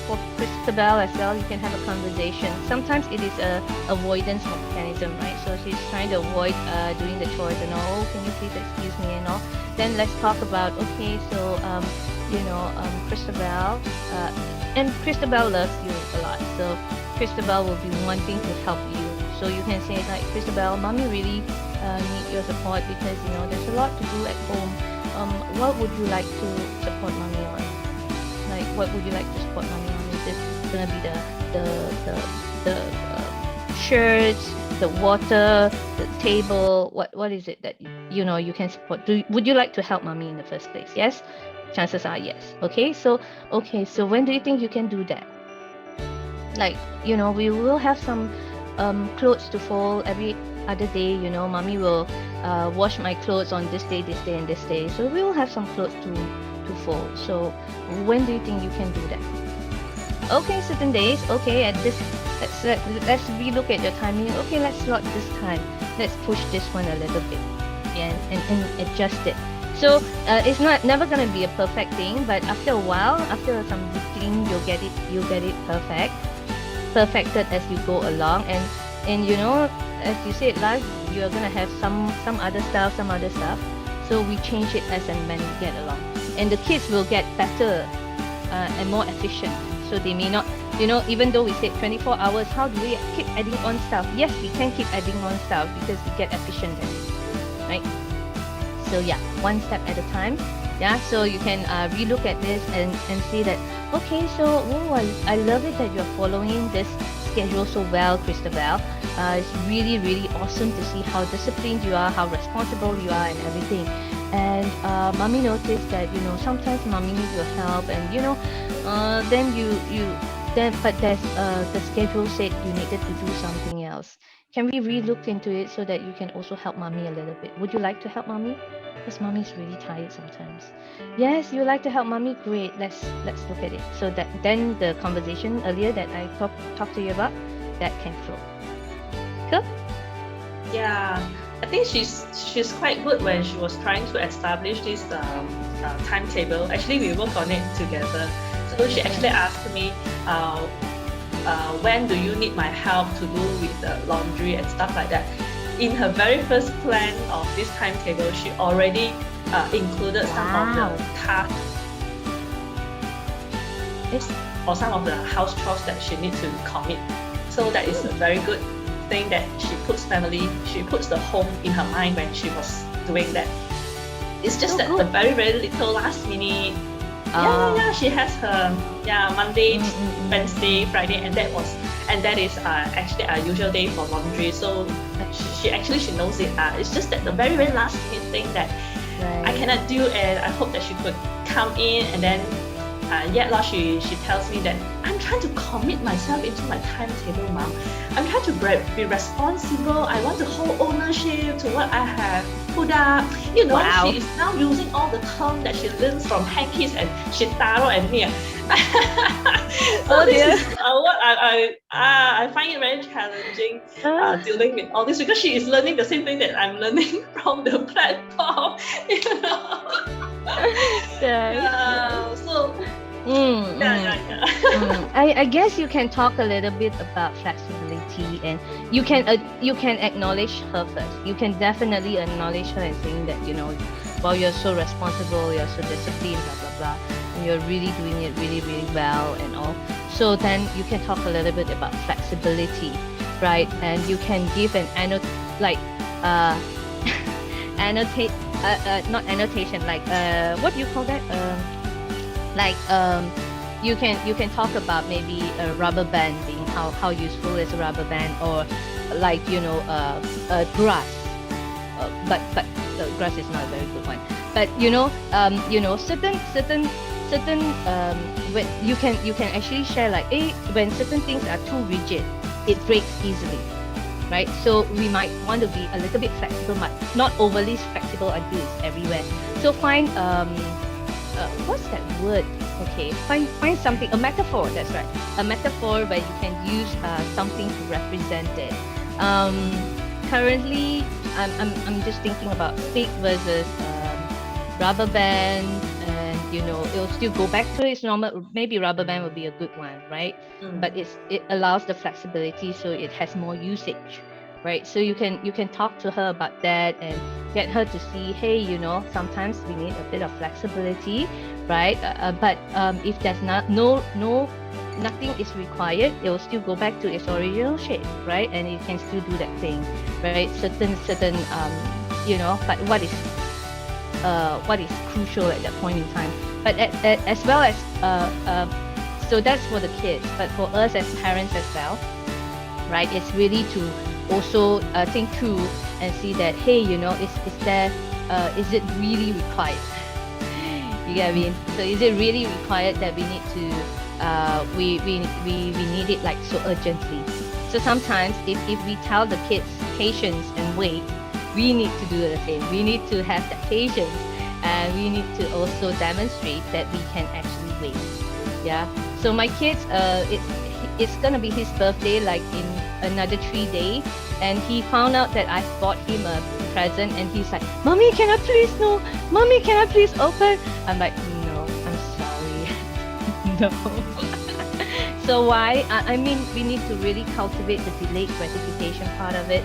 for Christabel as well, you can have a conversation. Sometimes it is a avoidance mechanism, right? So she's trying to avoid doing the chores and all. Oh, can you please excuse me and all? Then let's talk about, okay, so Christabel, and Christabel loves you a lot. So Christabel will be wanting to help you. So you can say like, Christabel, mommy really need your support because there's a lot to do at home. What would you like to support mommy on? Like, what would you like to support mommy on? Is this gonna be the shirts, the water, the table? What is it that you can support? Would you like to help mommy in the first place? Yes, chances are yes. Okay, so when do you think you can do that? Like, we will have some clothes to fold every other day. Mommy will wash my clothes on this day, and this day. So we will have some clothes to fold. So when do you think you can do that? Okay, certain days. Okay, at this, let's relook at your timing. Okay, let's slot this time. Let's push this one a little bit, and adjust it. So it's never gonna be a perfect thing, but after a while, after some routine, you'll get it perfected as you go along. And as you said, life, you're gonna have some other stuff. So we change it as and when we get along, and the kids will get better and more efficient. So they may not, even though we said 24 hours, how do we keep adding on stuff? Yes, we can keep adding on stuff because we get efficient at it, right? So yeah, one step at a time. Yeah, so you can relook at this and see that, okay, so I love it that you're following this schedule so well, Christabel. It's really, really awesome to see how disciplined you are, how responsible you are, and everything. And mommy noticed that sometimes mommy needs your help, and but there's the schedule said you needed to do something else. Can we relook into it so that you can also help mommy a little bit? Would you like to help mommy? Because mommy's really tired sometimes. Yes, you like to help mommy? Great. Let's look at it. So that then the conversation earlier that I talked to you about, that can flow. Cool? Yeah, I think she's quite good when she was trying to establish this timetable. Actually, we work on it together. So she actually asked me, when do you need my help to do with the laundry and stuff like that? in her very first plan of this timetable, she already included some of Wow. the tasks or some of the house chores that she needs to commit. So that is a very good thing that she puts the home in her mind when she was doing that. It's just So that the good. very, very little last minute. Ah. Yeah, she has her Monday, Wednesday, Friday, and that is actually our usual day for laundry. So she knows it. It's just that the very, very last minute thing that I cannot do, and I hope that she could come in and then she tells me that I'm trying to commit myself into my timetable, Mom. I'm trying to be responsible. I want to hold ownership to what I have put up. You know, Wow. she is now using all the terms that she learns from Hankis and Shitaro and me. Oh this dear. is what I find it very challenging dealing with all this, because she is learning the same thing that I'm learning from the platform. You know? So I guess you can talk a little bit about flexibility, and you can acknowledge her first. You can definitely acknowledge her and saying that, you know, while you're so responsible, you're so disciplined, blah blah blah, and you're really doing it really, really well and all. So then you can talk a little bit about flexibility, right? And you can give an not annotation, like what do you call that? You can talk about maybe a rubber band being how useful is a rubber band, or like, you know, grass, but the grass is not a very good one. But you know, certain when you can actually share like, when certain things are too rigid, it breaks easily, right? So we might want to be a little bit flexible, but not overly flexible until it's everywhere. So find what's that word? Okay, find something, a metaphor. That's right, a metaphor where you can use something to represent it. Currently, I'm just thinking about stick versus rubber band, and you know, it'll still go back to its normal. Maybe rubber band would be a good one, right? But it allows the flexibility, so it has more usage, right? So you can talk to her about that and get her to see, hey, you know, sometimes we need a bit of flexibility, right? But if there's nothing is required, it will still go back to its original shape, right? And you can still do that thing, right? Certain you know, but what is crucial at that point in time. But as well as so that's for the kids, but for us as parents as well, right? It's really to also think through and see that, hey, you know, is it really required? You get what I mean? So is it really required that we need to we need it like so urgently? So sometimes if we tell the kids patience and wait, we need to do the same. We need to have that patience, and we need to also demonstrate that we can actually wait. Yeah. So my kids, it's gonna be his birthday like in another 3 days, and he found out that I bought him a present, and he's like, "Mommy, can I please no? Mommy, can I please open?" I'm like, "No, I'm sorry, no." So why? I mean, we need to really cultivate the delayed gratification part of it,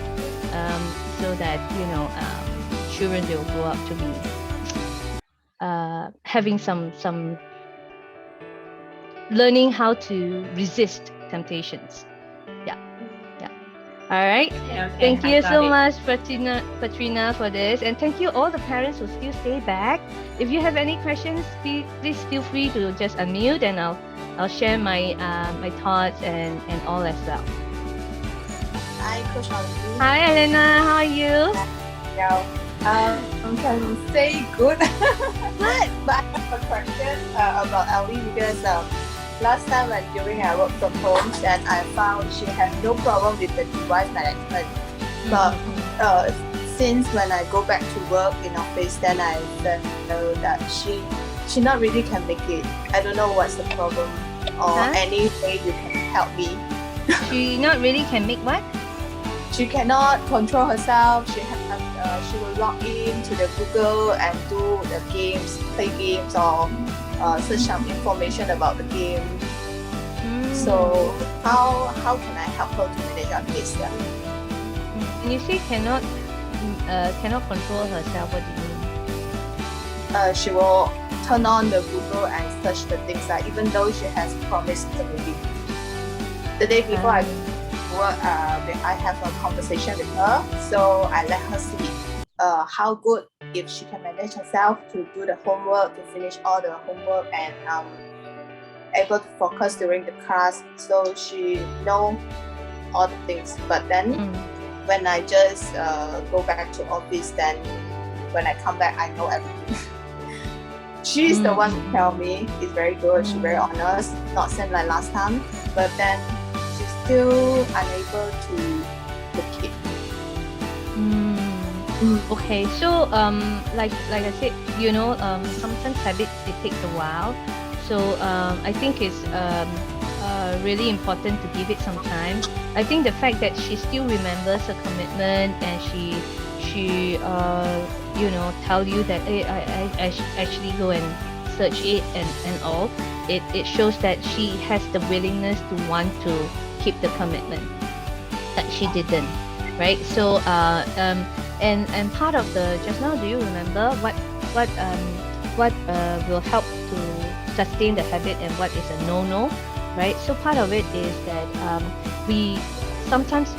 so that, you know, children will grow up to be having some learning how to resist temptations. Yeah. All right. Okay, Thank I you got so it. much, Patrina, for this, and thank you all the parents who still stay back. If you have any questions, please feel free to just unmute, and I'll share my my thoughts and all as well. Hi, Coach Olivia. Hi, Elena. How are you? I'm trying to say good. But I have a question about Ellie, because last time when during I work from home, then I found she has no problem with the device management. But since when I go back to work in office, then I know that she not really can make it. I don't know what's the problem, or any way you can help me. She not really can make what? She cannot control herself. She will log in to the Google and do the games, play games, or search some information about the game. So how can I help her to manage on this? Yeah? when you say cannot control herself, what do you mean? She will turn on the Google and search the things that even though she has promised the movie. The day before I have a conversation with her, so I let her see how good if she can manage herself to do the homework, to finish all the homework, and able to focus during the class, so she know all the things. But then when I just go back to office, then when I come back, I know everything. She's the one who tell me it's very good. She's very honest, not same like last time. But then she's still unable to keep. Okay, so like I said, you know, sometimes habits, it takes a while. So I think it's really important to give it some time. I think the fact that she still remembers her commitment and she you know, tell you that, hey, I actually go and search it and all, it shows that she has the willingness to want to keep the commitment that she didn't, right? So and part of the just now, do you remember what will help to sustain the habit and what is a no-no, right? So part of it is that we sometimes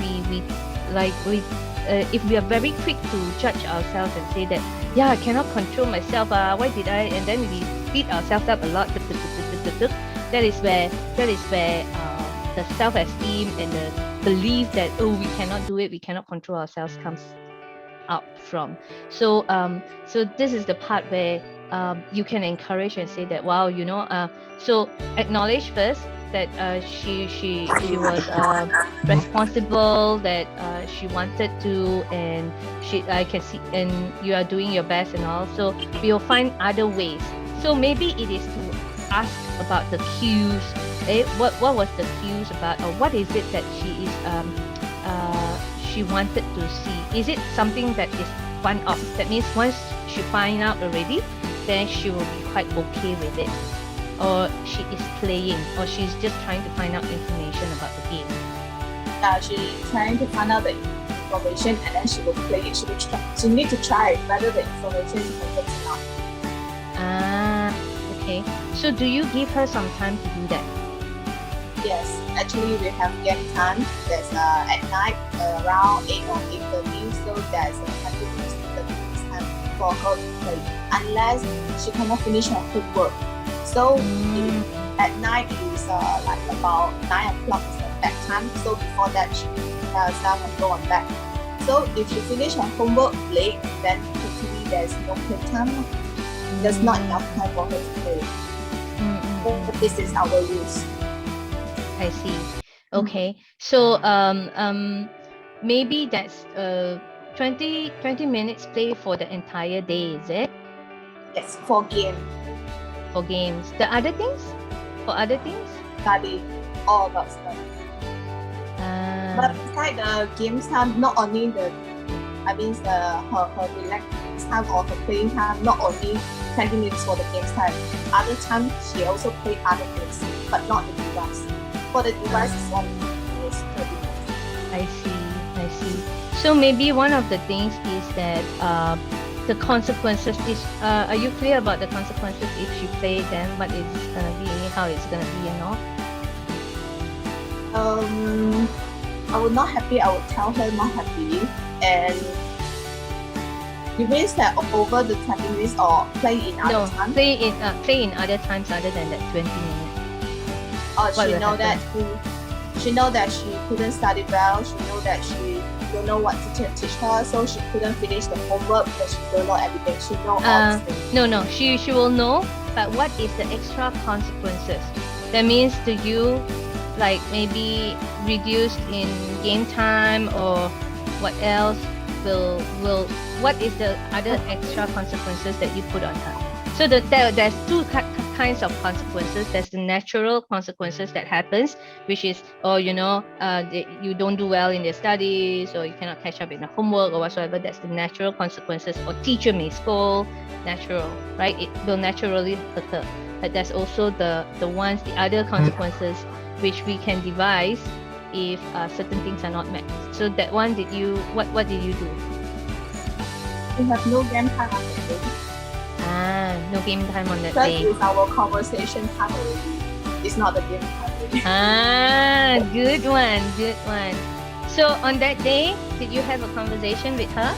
if we are very quick to judge ourselves and say that, yeah, I cannot control myself, why did I, and then we beat ourselves up a lot. That is where the self-esteem and the belief that, oh, we cannot do it, we cannot control ourselves comes out from. So so this is the part where you can encourage and say that, wow, you know, so acknowledge first that she was responsible, that she wanted to, and I can see, and you are doing your best and all. So we will find other ways. So maybe it is to ask about the cues. What was the cues about, or what is it that she wanted to see? Is it something that is one-off? That means once she find out already, then she will be quite okay with it. Or she is playing, or she's just trying to find out information about the game. She's trying to find out the information and then she will play it. She need to try whether the information is correct or not. Okay. So do you give her some time to do that? Yes, actually we have game time. There's at night around 8 or 8:30, so there's a 20 minutes to 30 minutes time for her to play, unless she cannot finish her homework. So at night is like about 9 o'clock is the bedtime. So before that she herself and go on bed. So if she finish her homework late, then totally there's no playtime. There's not enough time for her to play. So this is our rules. I see. Okay. So maybe that's 20 minutes play for the entire day, is it? Yes, for game. For games. The other things? For other things? Study, all about study. But beside the game time, not only her relax time or her playing time, not only 20 minutes for the game time. Other time she also play other things, but not the device. For the device is 1 minute, 30 minutes. I see. So maybe one of the things is that the consequences is, are you clear about the consequences if she play, then what it's gonna be, how it's gonna be and all? I was not happy, I would tell her not happy, and it means that over the 20 minutes or play in other times? Play in other times other than that 20 minutes. She know that she couldn't study well, she know that she don't know what teacher teach her, so she couldn't finish the homework because she don't know everything. She know all these things. No, she will know, but what is the extra consequences? That means, do you like maybe reduced in game time, or what else will what is the other extra consequences that you put on her? So there's two kinds of consequences. There's the natural consequences that happens, which is, you don't do well in their studies, or you cannot catch up in the homework or whatsoever. That's the natural consequences, or teacher may scold, natural, right? It will naturally occur. But there's also the other consequences which we can devise if certain things are not met. So that one, what did you do? We have no game time on the day. No game time on that Because day. it's our conversation time already. It's not the game time already. Good one, good one. So on that day, did you have a conversation with her?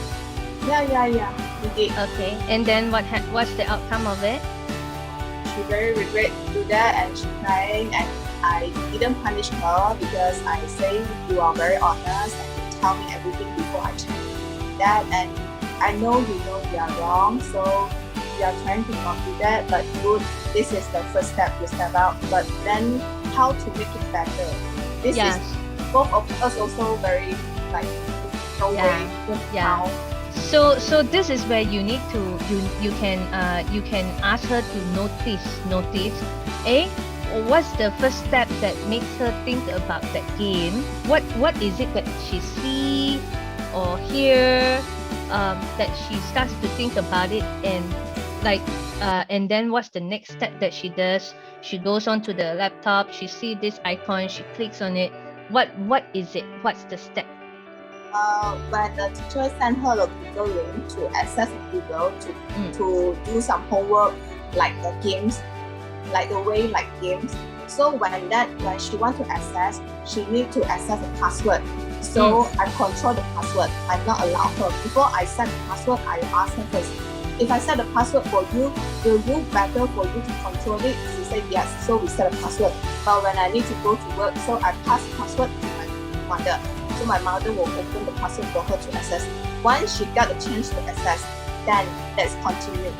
Yeah. We did. Okay, and then what's the outcome of it? She very regret to do that and she crying, and I didn't punish her because I say you are very honest and you tell me everything before I check that, and I know you are wrong, so we are trying to not do that, but good, this is the first step to step out, but then how to make it better. This Yes. is both of us also very like no Yeah. way Yeah. how. So this is where you need to you can ask her to notice what's the first step that makes her think about that game? What is it that she see or hear that she starts to think about it, and and then what's the next step that she does? She goes onto the laptop, she see this icon, she clicks on it. What is it? What's the step? When the teacher sent her the Google link to access Google to do some homework like the games, like the way like games. So when she want to access, she need to access the password. So I control the password. I not allow her. Before I set the password, I ask her first. If I set the password for you, will you better for you to control it? She said yes. So we set a password. But when I need to go to work, so I pass the password to my mother. So my mother will open the password for her to access. Once she got a chance to access, then let's continue.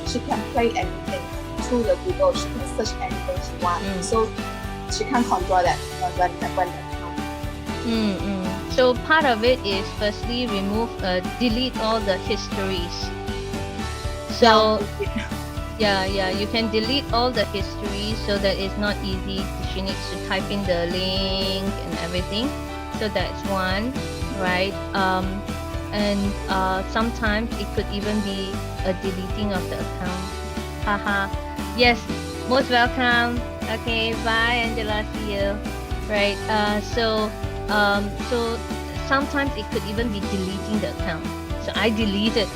She can play anything through the Google. She can search anything she wants. So she can control that when that comes. So part of it is firstly delete all the histories. So yeah, you can delete all the history so that it's not easy. She needs to type in the link and everything. So that's one, right? And sometimes it could even be a deleting of the account. Haha. Yes, most welcome. Okay, bye Angela, see you. Right. So sometimes it could even be deleting the account. So I deleted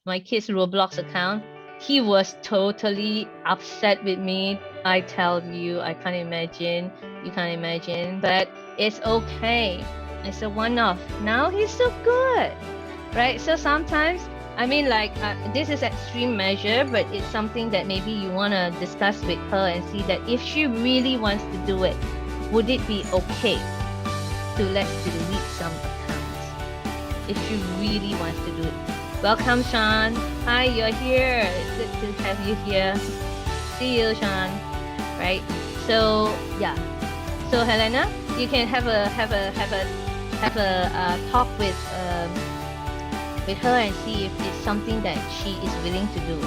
my kid's Roblox account. He was totally upset with me. I tell you, I can't imagine. You can't imagine, but it's okay. It's a one-off. Now he's so good, right? So sometimes, I mean, like this is extreme measure, but it's something that maybe you want to discuss with her and see that if she really wants to do it, would it be okay to let's delete some accounts if she really wants to do it? Welcome, Sean. Hi, you're here. It's good to have you here. See you, Sean. Right. So yeah. So Helena, you can have a talk with her and see if it's something that she is willing to do.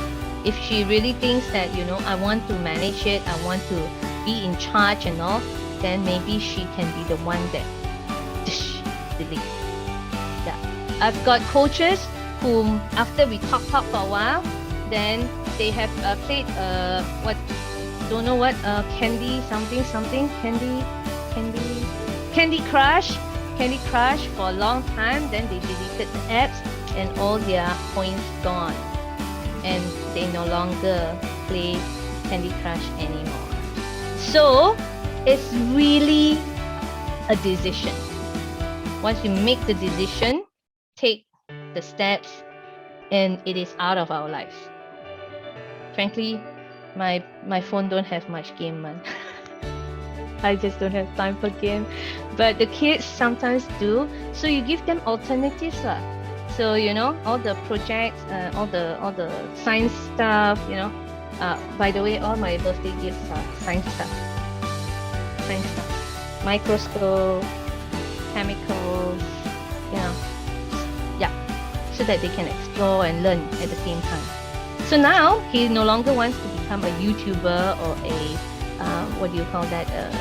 If she really thinks that I want to manage it, I want to be in charge and all, then maybe she can be the one that delete. Yeah. I've got coaches whom after we talk for a while, then they have played Candy Crush for a long time. Then they deleted the apps and all their points gone, and they no longer play Candy Crush anymore. So it's really a decision. Once you make the decision, take the steps, and it is out of our lives. Frankly, my phone don't have much game, man. I just don't have time for game, but the kids sometimes do. So you give them alternatives, lah. So all the projects, all the science stuff. By the way, all my birthday gifts are science stuff. Microscope, chemicals. So that they can explore and learn at the same time. So now he no longer wants to become a YouTuber or a a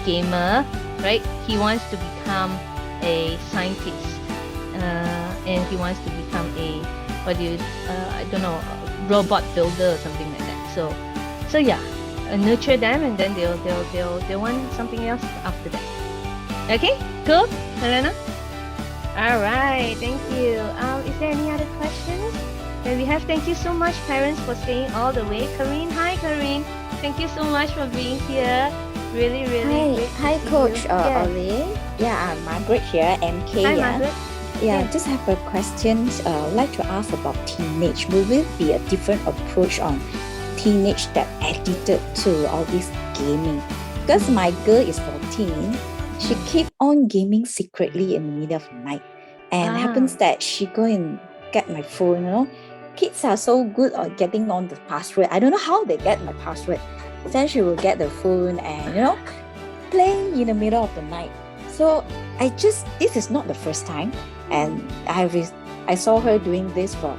gamer, right? He wants to become a scientist, and he wants to become a robot builder or something like that. So yeah, nurture them, and then they'll want something else after that. Okay, cool, Helena. All right, thank you. Is there any other questions that we have? Thank you so much, parents, for staying all the way. Kareen, hi, Kareen. Thank you so much for being here. Really, really great to Hi, see Coach you. Yes. Ollie. Yeah, I'm Margaret here, MK. Hi, Yeah, Margaret. yeah. Yes. Just have a question. I'd like to ask about teenage. Will it be a different approach on teenage that addicted to all this gaming? Because my girl is 14, she keep on gaming secretly in the middle of the night, and happens that she go and get my phone. You know, kids are so good at getting on the password. I don't know how they get my password. Then she will get the phone and playing in the middle of the night. So this is not the first time, and I saw her doing this for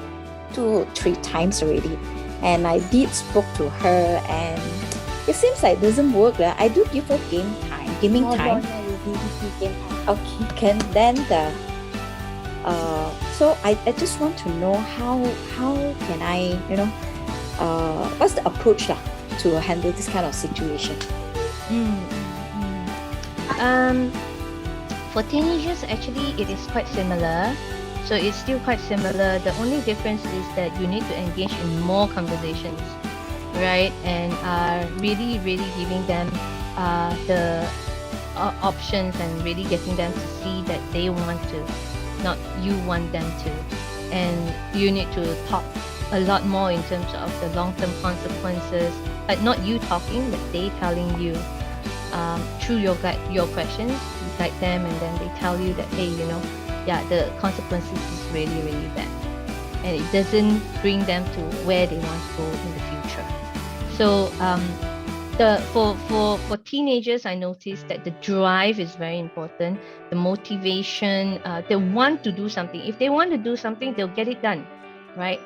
2 or 3 times already, and I did spoke to her, and it seems like it doesn't work. I do give her gaming time. Game time. Okay, can then so I just want to know how can I what's the approach to handle this kind of situation? For teenagers, actually, it is quite similar. So it's still quite similar. The only difference is that you need to engage in more conversations, right? And really, really giving them the options and really getting them to see that they want to, not you want them to. And you need to talk a lot more in terms of the long-term consequences, but not you talking, but they telling you through your questions, you guide them, and then they tell you that, hey, the consequences is really, really bad, and it doesn't bring them to where they want to go in the future. So for teenagers, I noticed that the drive is very important, the motivation, they want to do something. If they want to do something, they'll get it done, right?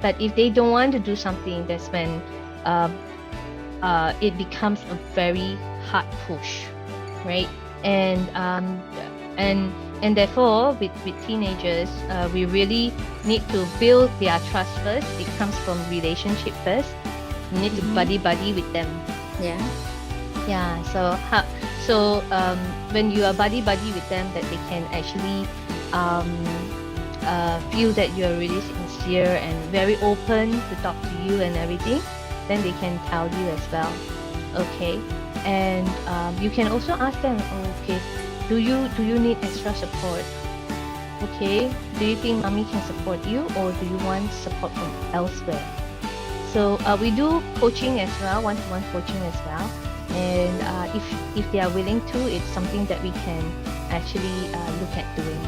But if they don't want to do something, that's when it becomes a very hard push, right? And therefore, with teenagers, we really need to build their trust first. It comes from relationship first. You need to buddy with them. Yeah. Yeah. So when you are buddy with them, that they can actually feel that you are really sincere and very open to talk to you and everything, then they can tell you as well. Okay. And you can also ask them, okay, do you need extra support? Okay, do you think mommy can support you, or do you want support from elsewhere? So we do coaching as well, one-to-one coaching as well. And if they are willing to, it's something that we can actually look at doing.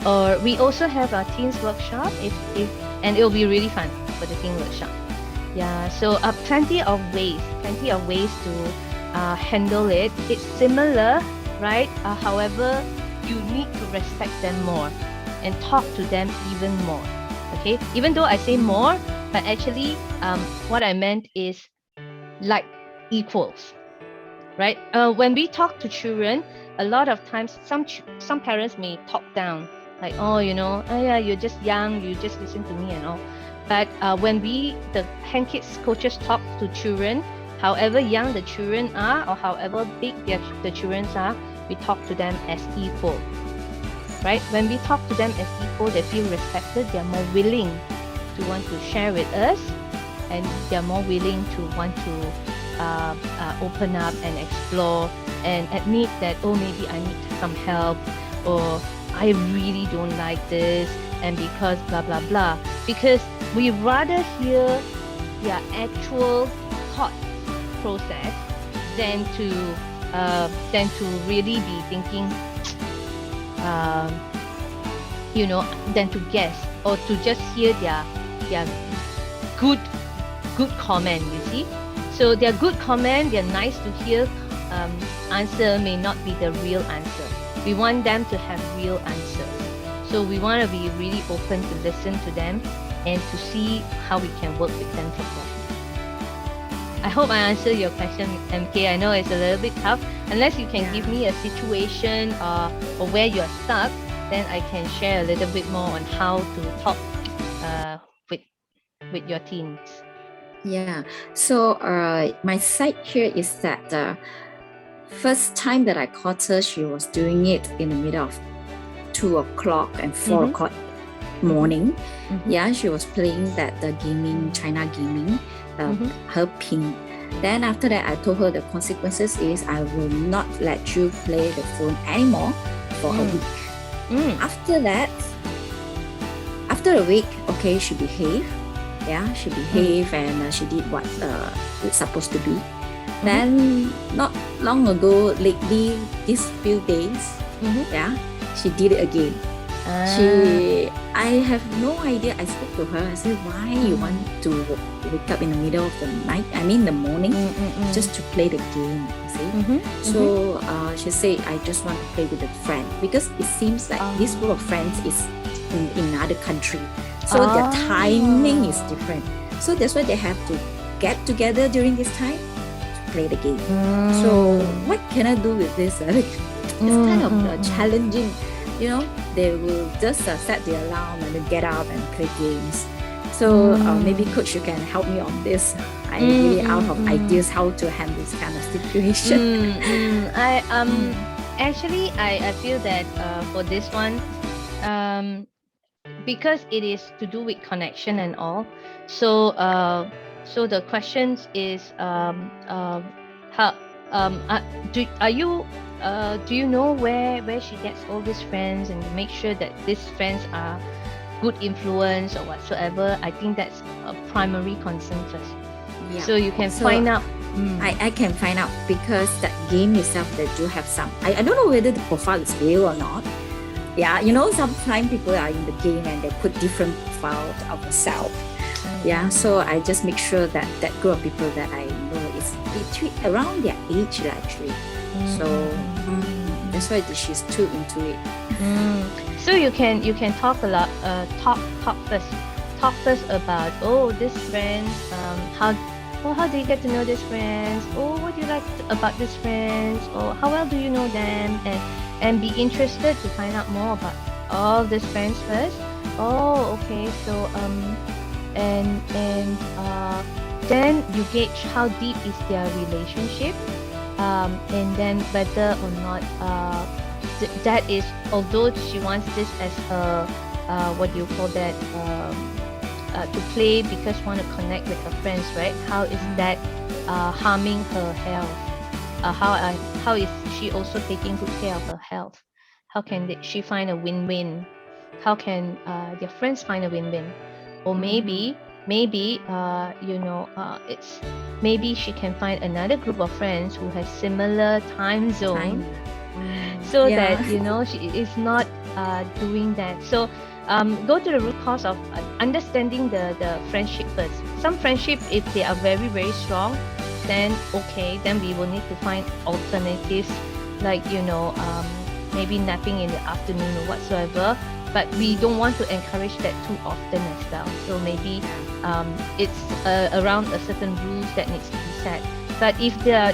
Or we also have a teens workshop, and it'll be really fun for the teen workshop. Yeah, so plenty of ways to handle it. It's similar, right? However, you need to respect them more and talk to them even more. Okay, even though I say more, but actually what I meant is like equals, right? When we talk to children, a lot of times some parents may talk down, like, yeah, you're just young, you just listen to me and all. But when the hand kids coaches talk to children, however young the children are or however big the children are, we talk to them as equal, right? When we talk to them as equal, they feel respected, they're more willing to want to share with us, and they're more willing to want to open up and explore and admit that, oh, maybe I need some help, or I really don't like this, and because blah blah blah. Because we rather hear their actual thought process than to really be thinking, than to guess or to just hear their good comment. You see, so their good comment, they're nice to hear. Answer may not be the real answer. We want them to have real answers. So we want to be really open to listen to them and to see how we can work with them from there. I hope I answered your question, MK. I know it's a little bit tough. Unless you can give me a situation or where you're stuck, then I can share a little bit more on how to talk with your teens. Yeah. So my side here is that First time that I caught her, she was doing it in the middle of 2 o'clock and 4 o'clock morning. Yeah, she was playing the gaming, China gaming, her ping. Then after that, I told her the consequences is I will not let you play the phone anymore for a week. After that, after a week, okay, she behaved. Yeah, she behaved and she did what it's supposed to be. Then not long ago, lately, these few days, yeah, she did it again. I have no idea. I spoke to her. I said, why you want to wake up in the middle of the night? I mean, the morning, just to play the game. You see? So she said, I just want to play with a friend because it seems like this group of friends is in another country. So their timing is different. So that's why they have to get together during this time to play the game. So what can I do with this? It's kind of challenging. You know, they will just set the alarm and then get up and play games. So maybe coach, you can help me on this. I'm really out of ideas how to handle this kind of situation. Actually, I feel that for this one, because it is to do with connection and all. So so the questions is how do you know where she gets all these friends and make sure that these friends are good influence or whatsoever? I think that's a primary concern first. Yeah. So you can find out. I can find out because that game itself, they do have some. I don't know whether the profile is real or not. Yeah, you know, sometimes people are in the game and they put different profiles of themselves. Yeah, so I just make sure that that group of people that I know is between around their age actually. So that's why she's too into it. So you can talk a lot. Talk first about this friends. How do you get to know these friends? What do you like about these friends? Or how well do you know them? And be interested to find out more about all these friends first. Okay. So then you gauge how deep is their relationship. And then whether or not that is, although she wants this as her what do you call that, to play because want to connect with her friends, right? How is that harming her health? How is she also taking good care of her health? How can she find a win-win? How can their friends find a win-win? Or maybe it's maybe she can find another group of friends who has similar time zone, so that she is not doing that. So go to the root cause of understanding the friendship first. Some friendship, if they are very very strong, then we will need to find alternatives, like maybe napping in the afternoon or whatsoever. But we don't want to encourage that too often as well. So maybe it's around a certain rules that needs to be set. But if their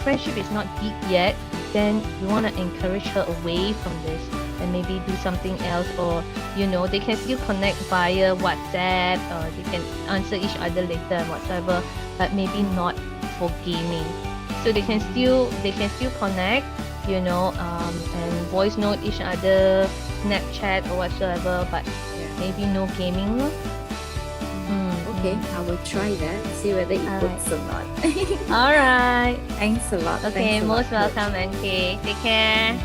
friendship is not deep yet, then we want to encourage her away from this and maybe do something else. Or they can still connect via WhatsApp, or they can answer each other later and whatsoever, but maybe not for gaming. So they can still connect, and voice note each other, Snapchat or whatsoever, but maybe no gaming. Okay, I will try that, see whether it works or not. All right. Thanks a lot. Okay, most welcome, NK. Take care.